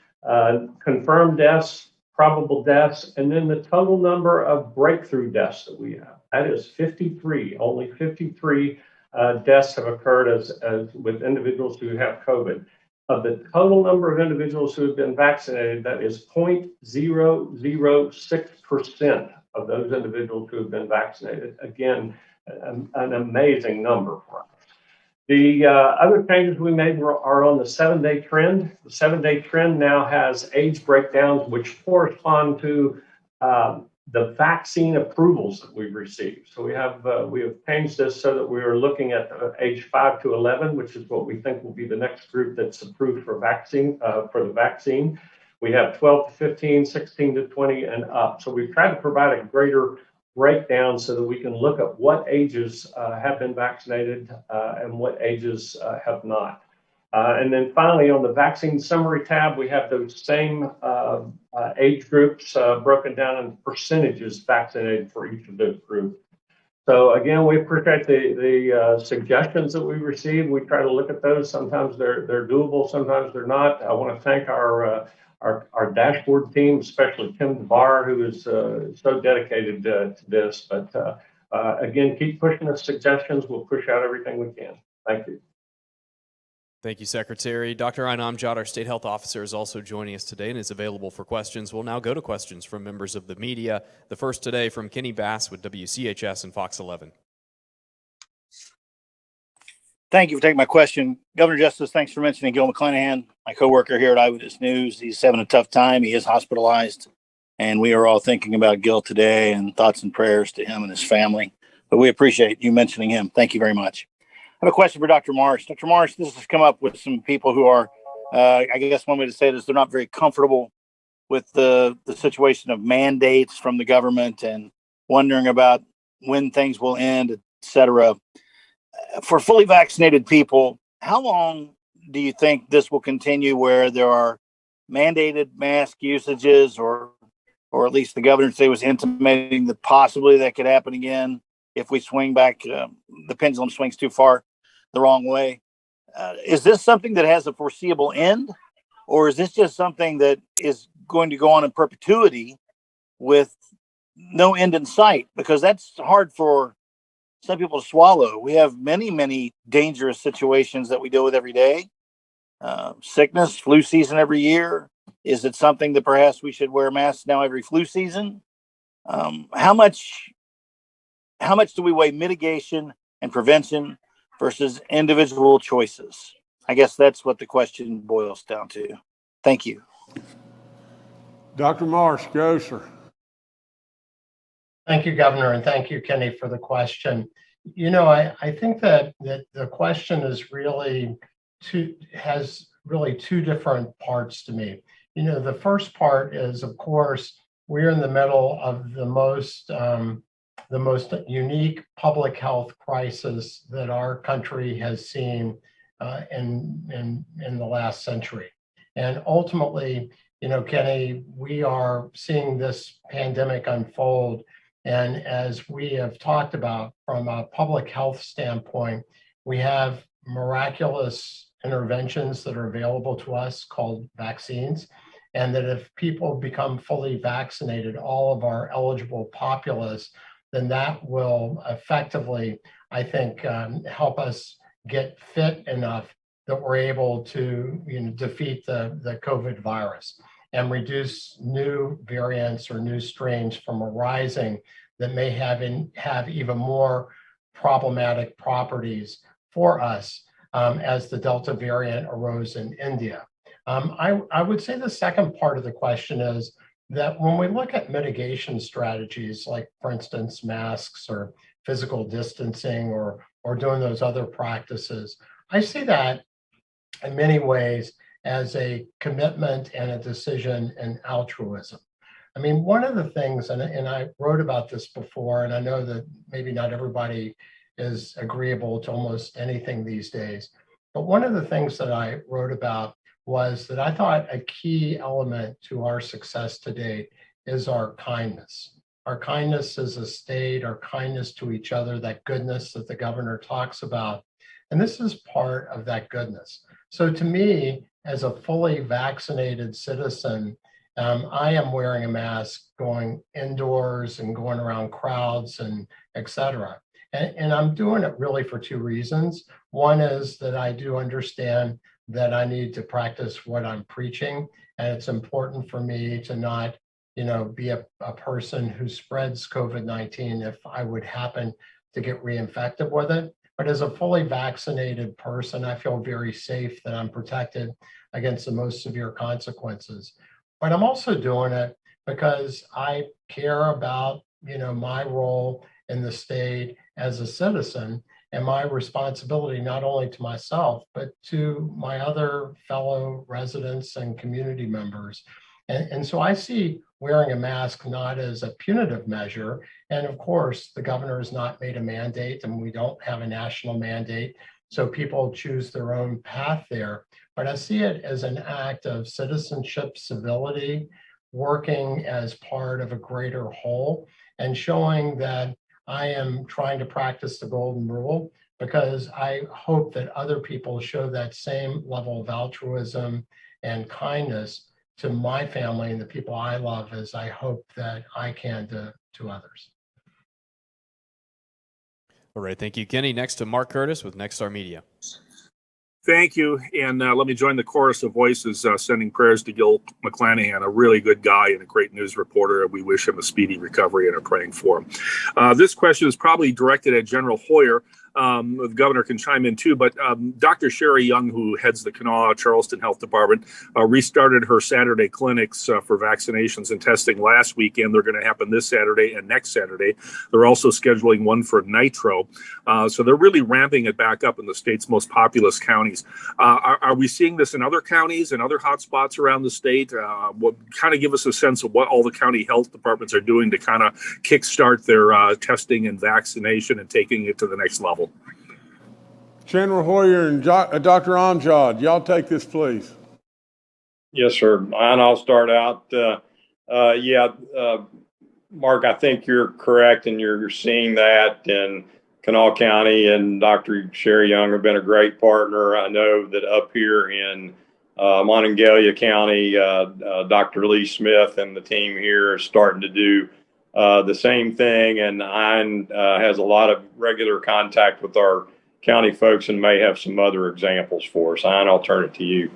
confirmed deaths, probable deaths, and then the total number of breakthrough deaths that we have. That is 53. Only 53 deaths have occurred as with individuals who have COVID. Of the total number of individuals who have been vaccinated, that is 0.006% of those individuals who have been vaccinated. Again, an amazing number for us. The other changes we made are on the 7-day trend. The 7-day trend now has age breakdowns which correspond to the vaccine approvals that we've received. So we have changed this so that we are looking at age 5 to 11, which is what we think will be the next group that's approved for the vaccine. We have 12 to 15, 16 to 20, and up. So we've tried to provide a greater breakdown so that we can look at what ages have been vaccinated and what ages have not. And then finally, on the vaccine summary tab, we have those same age groups broken down in percentages vaccinated for each of those groups. So again, we appreciate the suggestions that we receive. We try to look at those. Sometimes they're doable, sometimes they're not. I want to thank our dashboard team, especially Tim DeBar, who is so dedicated to this. But again, keep pushing us suggestions. We'll push out everything we can. Thank you. Thank you, Secretary. Dr. Amjad, our state health officer, is also joining us today and is available for questions. We'll now go to questions from members of the media. The first today from Kenny Bass with WCHS and Fox 11. Thank you for taking my question. Governor Justice, thanks for mentioning Gil McClanahan, my coworker here at Eyewitness News. He's having a tough time. He is hospitalized, and we are all thinking about Gil today, and thoughts and prayers to him and his family. But we appreciate you mentioning him. Thank you very much. I have a question for Dr. Marsh. Dr. Marsh, this has come up with some people who are, I guess one way to say it is they're not very comfortable with the situation of mandates from the government and wondering about when things will end, et cetera. For fully vaccinated people, how long do you think this will continue where there are mandated mask usages, or at least the governor today was intimating that possibly that could happen again if we swing back, the pendulum swings too far the wrong way? Is this something that has a foreseeable end, or is this just something that is going to go on in perpetuity with no end in sight? Because that's hard for some people to swallow. We have many, many dangerous situations that we deal with every day. Sickness, flu season every year. Is it something that perhaps we should wear masks now every flu season? How much do we weigh mitigation and prevention versus individual choices? I guess that's what the question boils down to. Thank you. Dr. Marsh, go, sir. Thank you, Governor, and thank you, Kenny, for the question. You know, I think that the question is really has really two different parts to me. You know, the first part is, of course, we're in the middle of the most unique public health crisis that our country has seen in the last century. And ultimately, you know, Kenny, we are seeing this pandemic unfold. And as we have talked about from a public health standpoint, we have miraculous interventions that are available to us called vaccines. And that if people become fully vaccinated, all of our eligible populace, then that will effectively, I think, help us get fit enough that we're able to, you know, defeat the COVID virus and reduce new variants or new strains from arising that may have even more problematic properties for us as the Delta variant arose in India. I would say the second part of the question is that when we look at mitigation strategies, like for instance, masks or physical distancing or doing those other practices, I see that in many ways as a commitment and a decision in altruism. I mean, one of the things, and I wrote about this before, and I know that maybe not everybody is agreeable to almost anything these days, but one of the things that I wrote about was that I thought a key element to our success to date is our kindness. Our kindness as a state, our kindness to each other, that goodness that the governor talks about. And this is part of that goodness. So to me, as a fully vaccinated citizen, I am wearing a mask going indoors and going around crowds and et cetera. And I'm doing it really for two reasons. One is that I do understand that I need to practice what I'm preaching. And it's important for me to not, you know, be a person who spreads COVID-19 if I would happen to get reinfected with it. But as a fully vaccinated person, I feel very safe that I'm protected against the most severe consequences. But I'm also doing it because I care about, you know, my role in the state as a citizen and my responsibility not only to myself, but to my other fellow residents and community members. And so I see wearing a mask not as a punitive measure. And of course, the governor has not made a mandate and we don't have a national mandate. So people choose their own path there. But I see it as an act of citizenship, civility, working as part of a greater whole and showing that I am trying to practice the golden rule because I hope that other people show that same level of altruism and kindness to my family and the people I love as I hope that I can to others. All right, thank you, Kenny. Next to Mark Curtis with Nexstar Media. Thank you, and let me join the chorus of voices sending prayers to Gil McClanahan, a really good guy and a great news reporter. We wish him a speedy recovery and are praying for him. This question is probably directed at General Hoyer. The governor can chime in too, but Dr. Sherry Young, who heads the Kanawha Charleston Health Department, restarted her Saturday clinics for vaccinations and testing last weekend. They're going to happen this Saturday and next Saturday. They're also scheduling one for Nitro. So they're really ramping it back up in the state's most populous counties. Are we seeing this in other counties and other hot spots around the state? Kind of give us a sense of what all the county health departments are doing to kind of kickstart their testing and vaccination and taking it to the next level. General Hoyer and Dr. Amjad, y'all take this, please. Yes, sir. And I'll start out. Mark, I think you're correct, and you're seeing that in Kanawha County, and Dr. Sherry Young have been a great partner. I know that up here in Monongalia County, Dr. Lee Smith and the team here are starting to do the same thing. And Ian has a lot of regular contact with our county folks and may have some other examples for us. Ian, I'll turn it to you.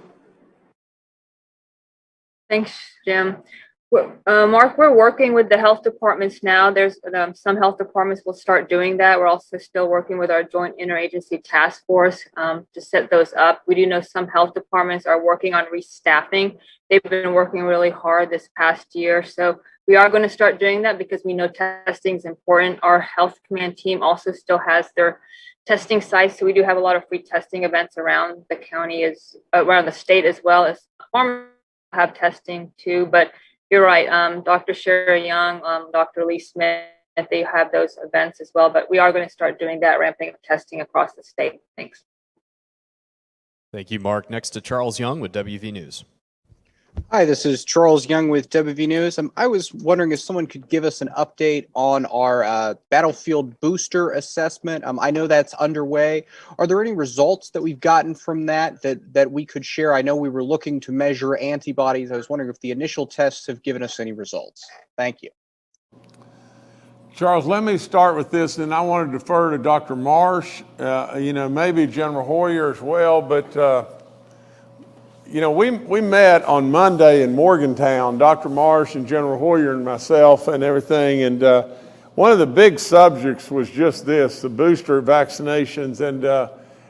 Thanks, Jim. Mark, we're working with the health departments now. There's some health departments will start doing that. We're also still working with our joint interagency task force to set those up. We do know some health departments are working on restaffing. They've been working really hard this past year. So we are going to start doing that because we know testing is important. Our health command team also still has their testing sites. So we do have a lot of free testing events around the county, around the state, as well as pharmacists have testing too. But you're right, Dr. Sherry Young, Dr. Lee Smith, they have those events as well, but we are going to start doing that, ramping up testing across the state. Thanks. Thank you, Mark. Next to Charles Young with WV News. Hi, this is Charles Young with WV News. I was wondering if someone could give us an update on our battlefield booster assessment. I know that's underway. Are there any results that we've gotten from that we could share? I know we were looking to measure antibodies. I was wondering if the initial tests have given us any results. Thank you. Charles, let me start with this, and I want to defer to Dr. Marsh, maybe General Hoyer as well, but we met on Monday in Morgantown, Dr. Marsh and General Hoyer and myself and everything, and one of the big subjects was just this, the booster vaccinations and,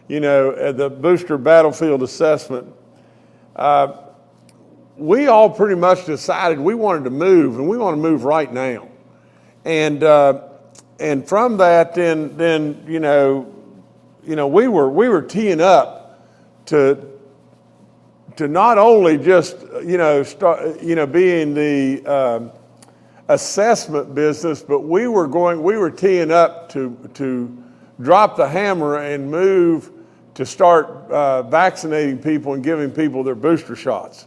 the booster battlefield assessment. We all pretty much decided we wanted to move, and we want to move right now. And from that, then we were teeing up to not only just be in the assessment business, but we were teeing up to drop the hammer and move to start vaccinating people and giving people their booster shots.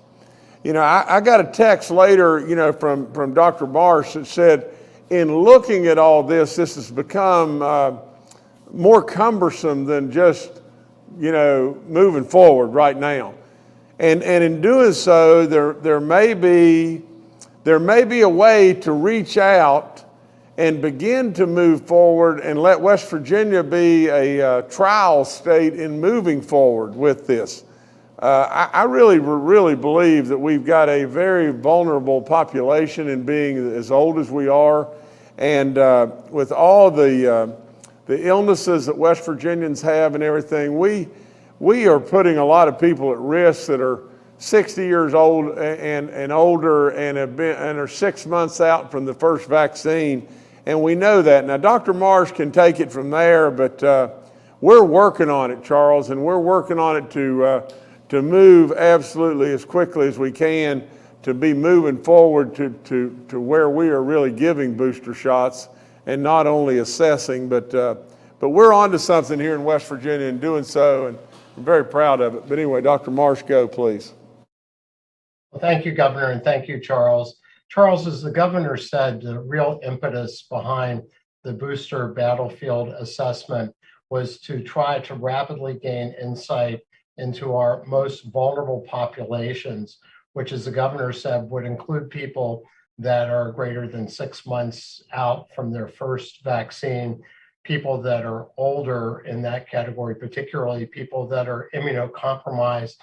I got a text later, from Dr. Marsh that said, in looking at all this has become more cumbersome than just, moving forward right now. And in doing so, there may be a way to reach out and begin to move forward and let West Virginia be a trial state in moving forward with this. I really believe that we've got a very vulnerable population in being as old as we are, and with all the illnesses that West Virginians have and everything, we are putting a lot of people at risk that are 60 years old and older and are 6 months out from the first vaccine, and we know that. Now, Dr. Marsh can take it from there, but we're working on it, Charles, and we're working on it to move absolutely as quickly as we can to be moving forward to where we are really giving booster shots and not only assessing, but we're on to something here in West Virginia in doing so, and I'm very proud of it. But anyway, Dr. Marsh, go, please. Well, thank you, Governor, and thank you, Charles. Charles, as the governor said, the real impetus behind the booster battlefield assessment was to try to rapidly gain insight into our most vulnerable populations, which, as the governor said, would include people that are greater than 6 months out from their first vaccine, people that are older in that category, particularly people that are immunocompromised,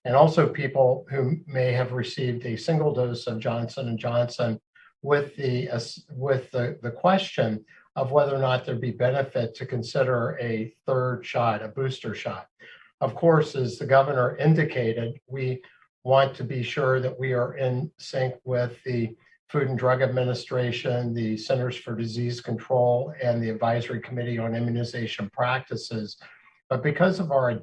and also people who may have received a single dose of Johnson & Johnson with the question of whether or not there'd be benefit to consider a third shot, a booster shot. Of course, as the governor indicated, we want to be sure that we are in sync with the Food and Drug Administration, the Centers for Disease Control, and the Advisory Committee on Immunization Practices. But because of our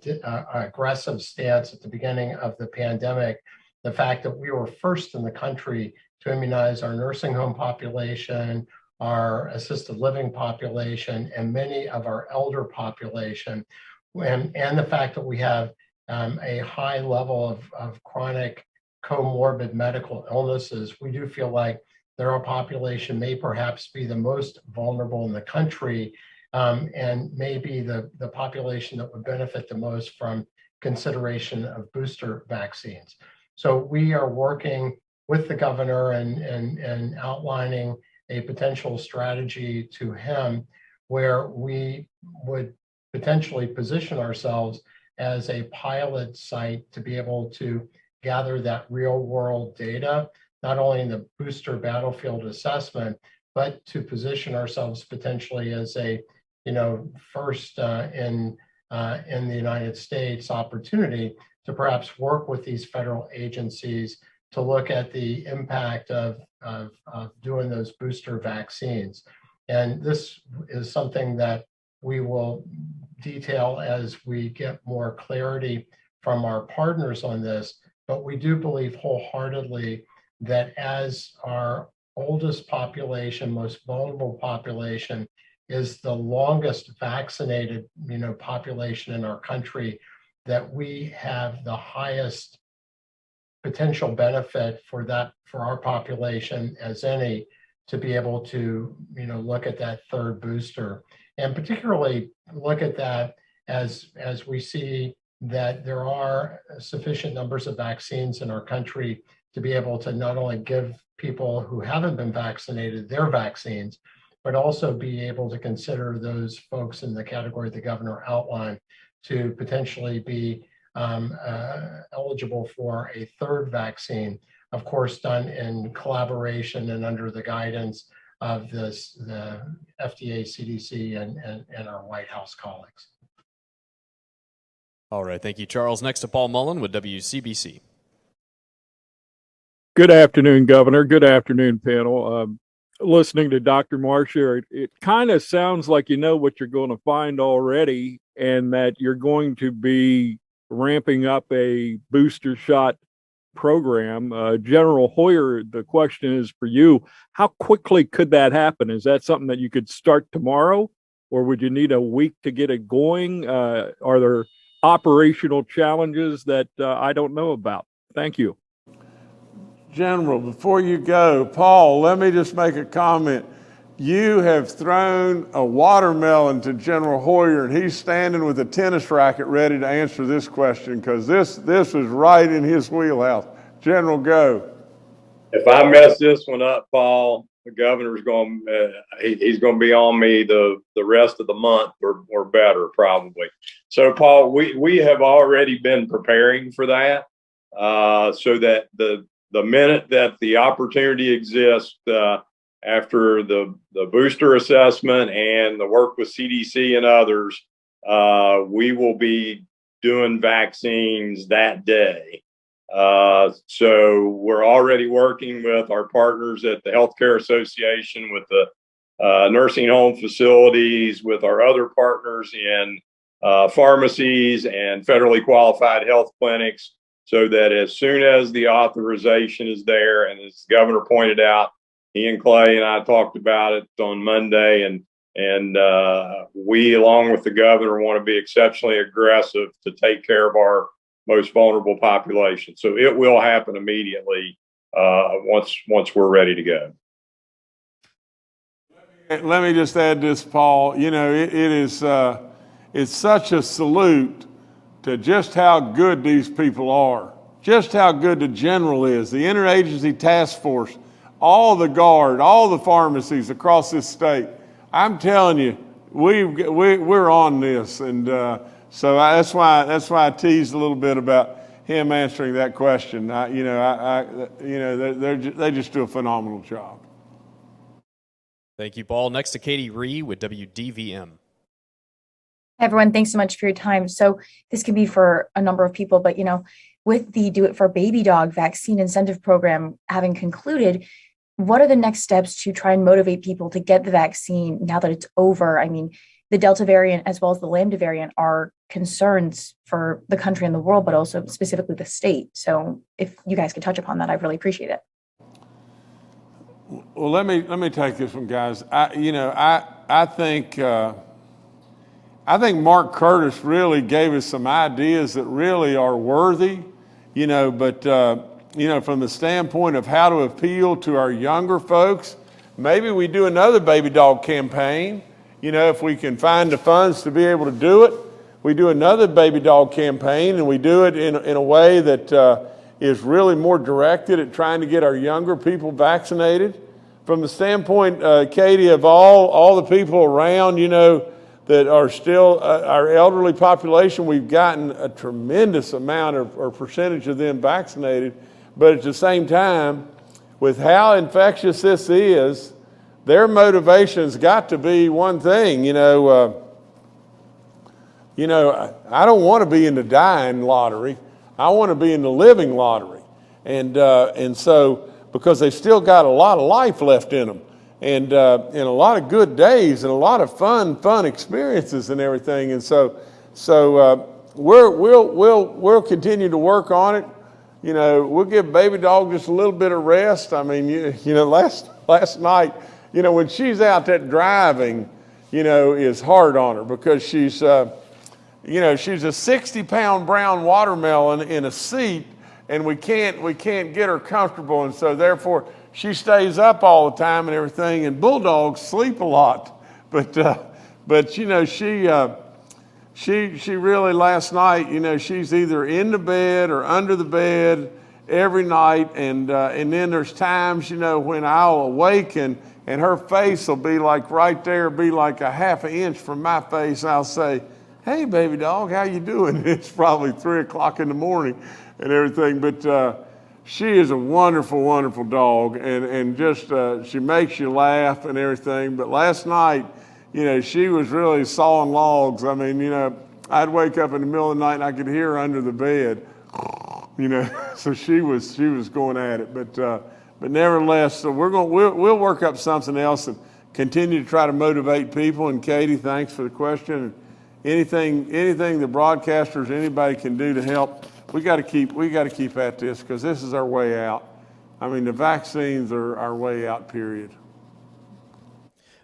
aggressive stance at the beginning of the pandemic, the fact that we were first in the country to immunize our nursing home population, our assisted living population, and many of our elder population, and the fact that we have a high level of chronic comorbid medical illnesses, we do feel like that our population may perhaps be the most vulnerable in the country, and may be the population that would benefit the most from consideration of booster vaccines. So we are working with the governor and outlining a potential strategy to him where we would potentially position ourselves as a pilot site to be able to gather that real world data, not only in the booster battlefield assessment, but to position ourselves potentially as a, first in the United States opportunity to perhaps work with these federal agencies to look at the impact of doing those booster vaccines. And this is something that we will detail as we get more clarity from our partners on this. But we do believe wholeheartedly that as our oldest population, most vulnerable population, is the longest vaccinated, population in our country, that we have the highest potential benefit for our population as any to be able to, look at that third booster, and particularly look at that as we see that there are sufficient numbers of vaccines in our country to be able to not only give people who haven't been vaccinated their vaccines, but also be able to consider those folks in the category the governor outlined to potentially be eligible for a third vaccine, of course, done in collaboration and under the guidance of the FDA, CDC, and our White House colleagues. All right, thank you, Charles. Next to Paul Mullen with WCBC. Good afternoon, Governor. Good afternoon, panel. Listening to Dr. Marcia, it kind of sounds like you know what you're going to find already, and that you're going to be ramping up a booster shot program. General Hoyer, the question is for you. How quickly could that happen? Is that something that you could start tomorrow, or would you need a week to get it going? Are there operational challenges that I don't know about? Thank you. General, before you go, Paul, let me just make a comment. You have thrown a watermelon to General Hoyer, and he's standing with a tennis racket ready to answer this question, because this is right in his wheelhouse. General, go. If I mess this one up, Paul, the governor's going he's going to be on me the rest of the month or better, probably. So, Paul, we have already been preparing for that, so that the minute that the opportunity exists, after the booster assessment and the work with CDC and others, we will be doing vaccines that day. So we're already working with our partners at the Healthcare Association, with the nursing home facilities, with our other partners in pharmacies and federally qualified health clinics, so that as soon as the authorization is there, and as the governor pointed out, he and Clay and I talked about it on Monday, and we, along with the governor, want to be exceptionally aggressive to take care of our most vulnerable population. So it will happen immediately once we're ready to go. Let me just add this, Paul. It's such a salute to just how good these people are, just how good the general is, the interagency task force, all the guard, all the pharmacies across this state. I'm telling you, we're on this, and so that's why I teased a little bit about him answering that question. They just do a phenomenal job. Thank you, Paul. Next to Katie Ree with WDVM. Hey everyone, thanks so much for your time. So this can be for a number of people, but with the Do It for Baby Dog vaccine incentive program having concluded, what are the next steps to try and motivate people to get the vaccine now that it's over? I mean, the Delta variant as well as the Lambda variant are concerns for the country and the world, but also specifically the state. So if you guys could touch upon that, I'd really appreciate it. Well, let me take this one, guys. I think Mark Curtis really gave us some ideas that really are worthy, but from the standpoint of how to appeal to our younger folks, maybe we do another baby dog campaign. If we can find the funds to be able to do it, we do another baby dog campaign, and we do it in a way that is really more directed at trying to get our younger people vaccinated. from the standpoint, Katie, of all the people around, that are still our elderly population, we've gotten a tremendous amount or percentage of them vaccinated. But at the same time, with how infectious this is, their motivation's got to be one thing. I don't want to be in the dying lottery. I want to be in the living lottery. And so, because they still got a lot of life left in them, and a lot of good days and a lot of fun experiences and everything. And so we'll continue to work on it. We'll give baby dog just a little bit of rest. I mean, last night, when she's out there driving, is hard on her because she's, she's a 60-pound brown watermelon in a seat, and we can't get her comfortable, and so therefore she stays up all the time and everything. And bulldogs sleep a lot, but she really last night, she's either in the bed or under the bed every night, and then there's times, when I'll awaken and her face will be like right there, be like a half an inch from my face. I'll say, "Hey, baby dog, how you doing?" It's probably 3 o'clock in the morning and everything, but she is a wonderful, wonderful dog, and just she makes you laugh and everything. But last night, she was really sawing logs. I mean, I'd wake up in the middle of the night and I could hear her under the bed, so she was going at it. But nevertheless, so we'll work up something else and continue to try to motivate people. And Katie, thanks for the question. And anything the broadcasters, anybody can do to help, we got to keep at this, because this is our way out. I mean, the vaccines are our way out, period.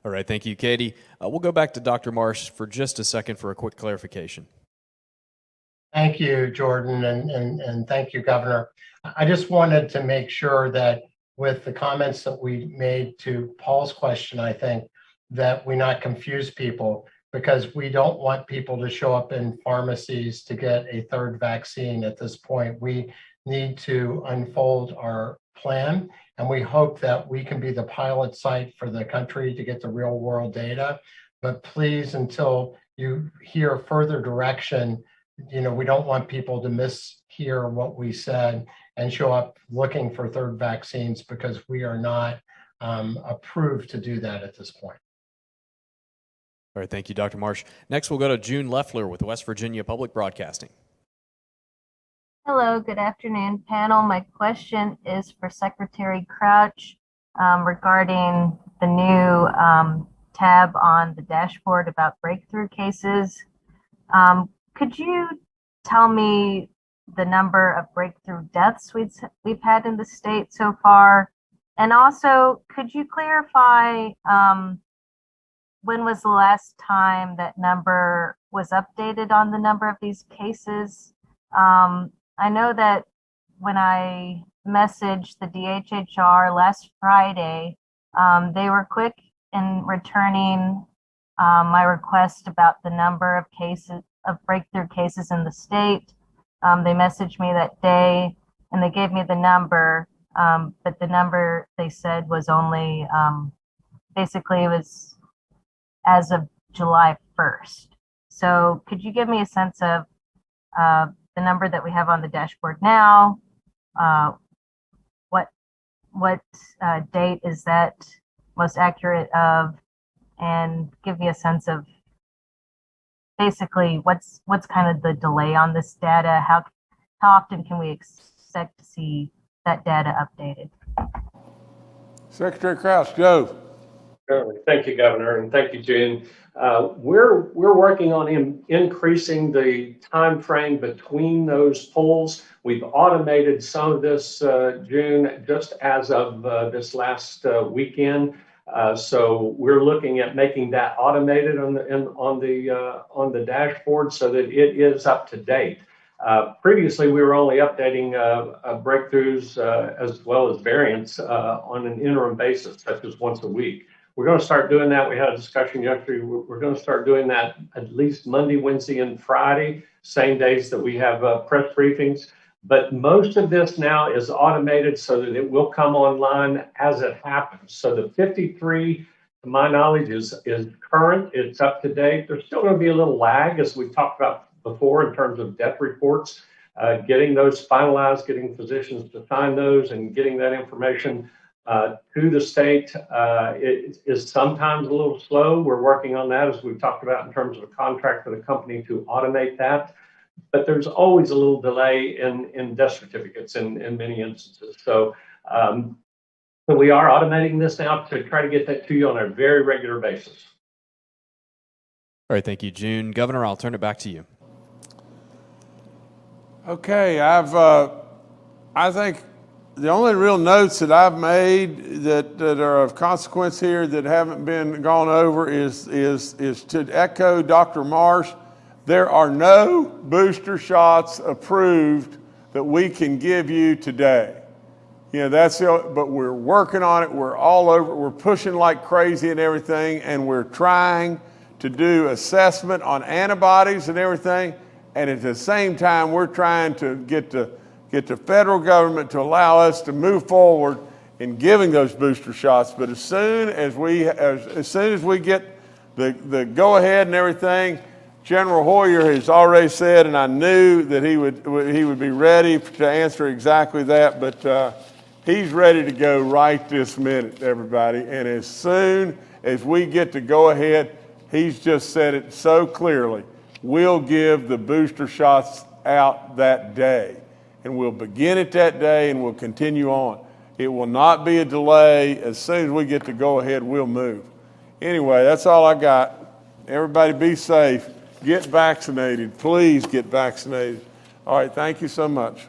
All right, thank you, Katie. We'll go back to Dr. Marsh for just a second for a quick clarification. Thank you, Jordan, and thank you, Governor. I just wanted to make sure that with the comments that we made to Paul's question, I think that we not confuse people, because we don't want people to show up in pharmacies to get a third vaccine at this point. We need to unfold our plan, and we hope that we can be the pilot site for the country to get the real world data. But please, until you hear further direction, we don't want people to mishear what we said and show up looking for third vaccines, because we are not approved to do that at this point. All right, thank you, Dr. Marsh. Next, we'll go to June Leffler with West Virginia Public Broadcasting. Hello, good afternoon, panel. My question is for Secretary Crouch regarding the new tab on the dashboard about breakthrough cases. Could you tell me the number of breakthrough deaths we've had in the state so far? And also, could you clarify when was the last time that number was updated on the number of these cases? I know that when I messaged the DHHR last Friday, they were quick in returning my request about the number of cases of breakthrough cases in the state. They messaged me that day and they gave me the number, but the number they said was only, basically it was as of July 1st. So could you give me a sense of the number that we have on the dashboard now? What date is that most accurate of? And give me a sense of basically what's kind of the delay on this data? How often can we expect to see that data updated? Secretary Crouch, go. Certainly. Thank you, Governor, and thank you, June. We're working on increasing the time frame between those polls. We've automated some of this, June, just as of this last weekend. So we're looking at making that automated on the dashboard so that it is up to date. Previously, we were only updating breakthroughs as well as variants on an interim basis, such as once a week. We're going to start doing that. We had a discussion yesterday. We're going to start doing that at least Monday, Wednesday, and Friday, same days that we have press briefings. But most of this now is automated so that it will come online as it happens. So the 53, to my knowledge, is current. It's up to date. There's still going to be a little lag, as we talked about before, in terms of death reports, getting those finalized, getting physicians to sign those, and getting that information to the state. It is sometimes a little slow. We're working on that, as we've talked about, in terms of a contract with a company to automate that. But there's always a little delay in death certificates in many instances. So we are automating this now to try to get that to you on a very regular basis. All right, thank you, June. Governor, I'll turn it back to you. Okay, I think the only real notes that I've made that are of consequence here that haven't been gone over is to echo Dr. Marsh. There are no booster shots approved that we can give you today. You know, but we're working on it. We're all over. We're pushing like crazy and everything, and we're trying to do assessment on antibodies and everything. And at the same time, we're trying to get the federal government to allow us to move forward in giving those booster shots. But as soon as we get the go ahead and everything, General Hoyer has already said, and I knew that he would be ready to answer exactly that, but he's ready to go right this minute, everybody. And as soon as we get to go ahead, he's just said it so clearly, we'll give the booster shots out that day. And we'll begin it that day, and we'll continue on. It will not be a delay. As soon as we get to go ahead, we'll move. Anyway, that's all I got. Everybody be safe. Get vaccinated. Please get vaccinated. All right, thank you so much.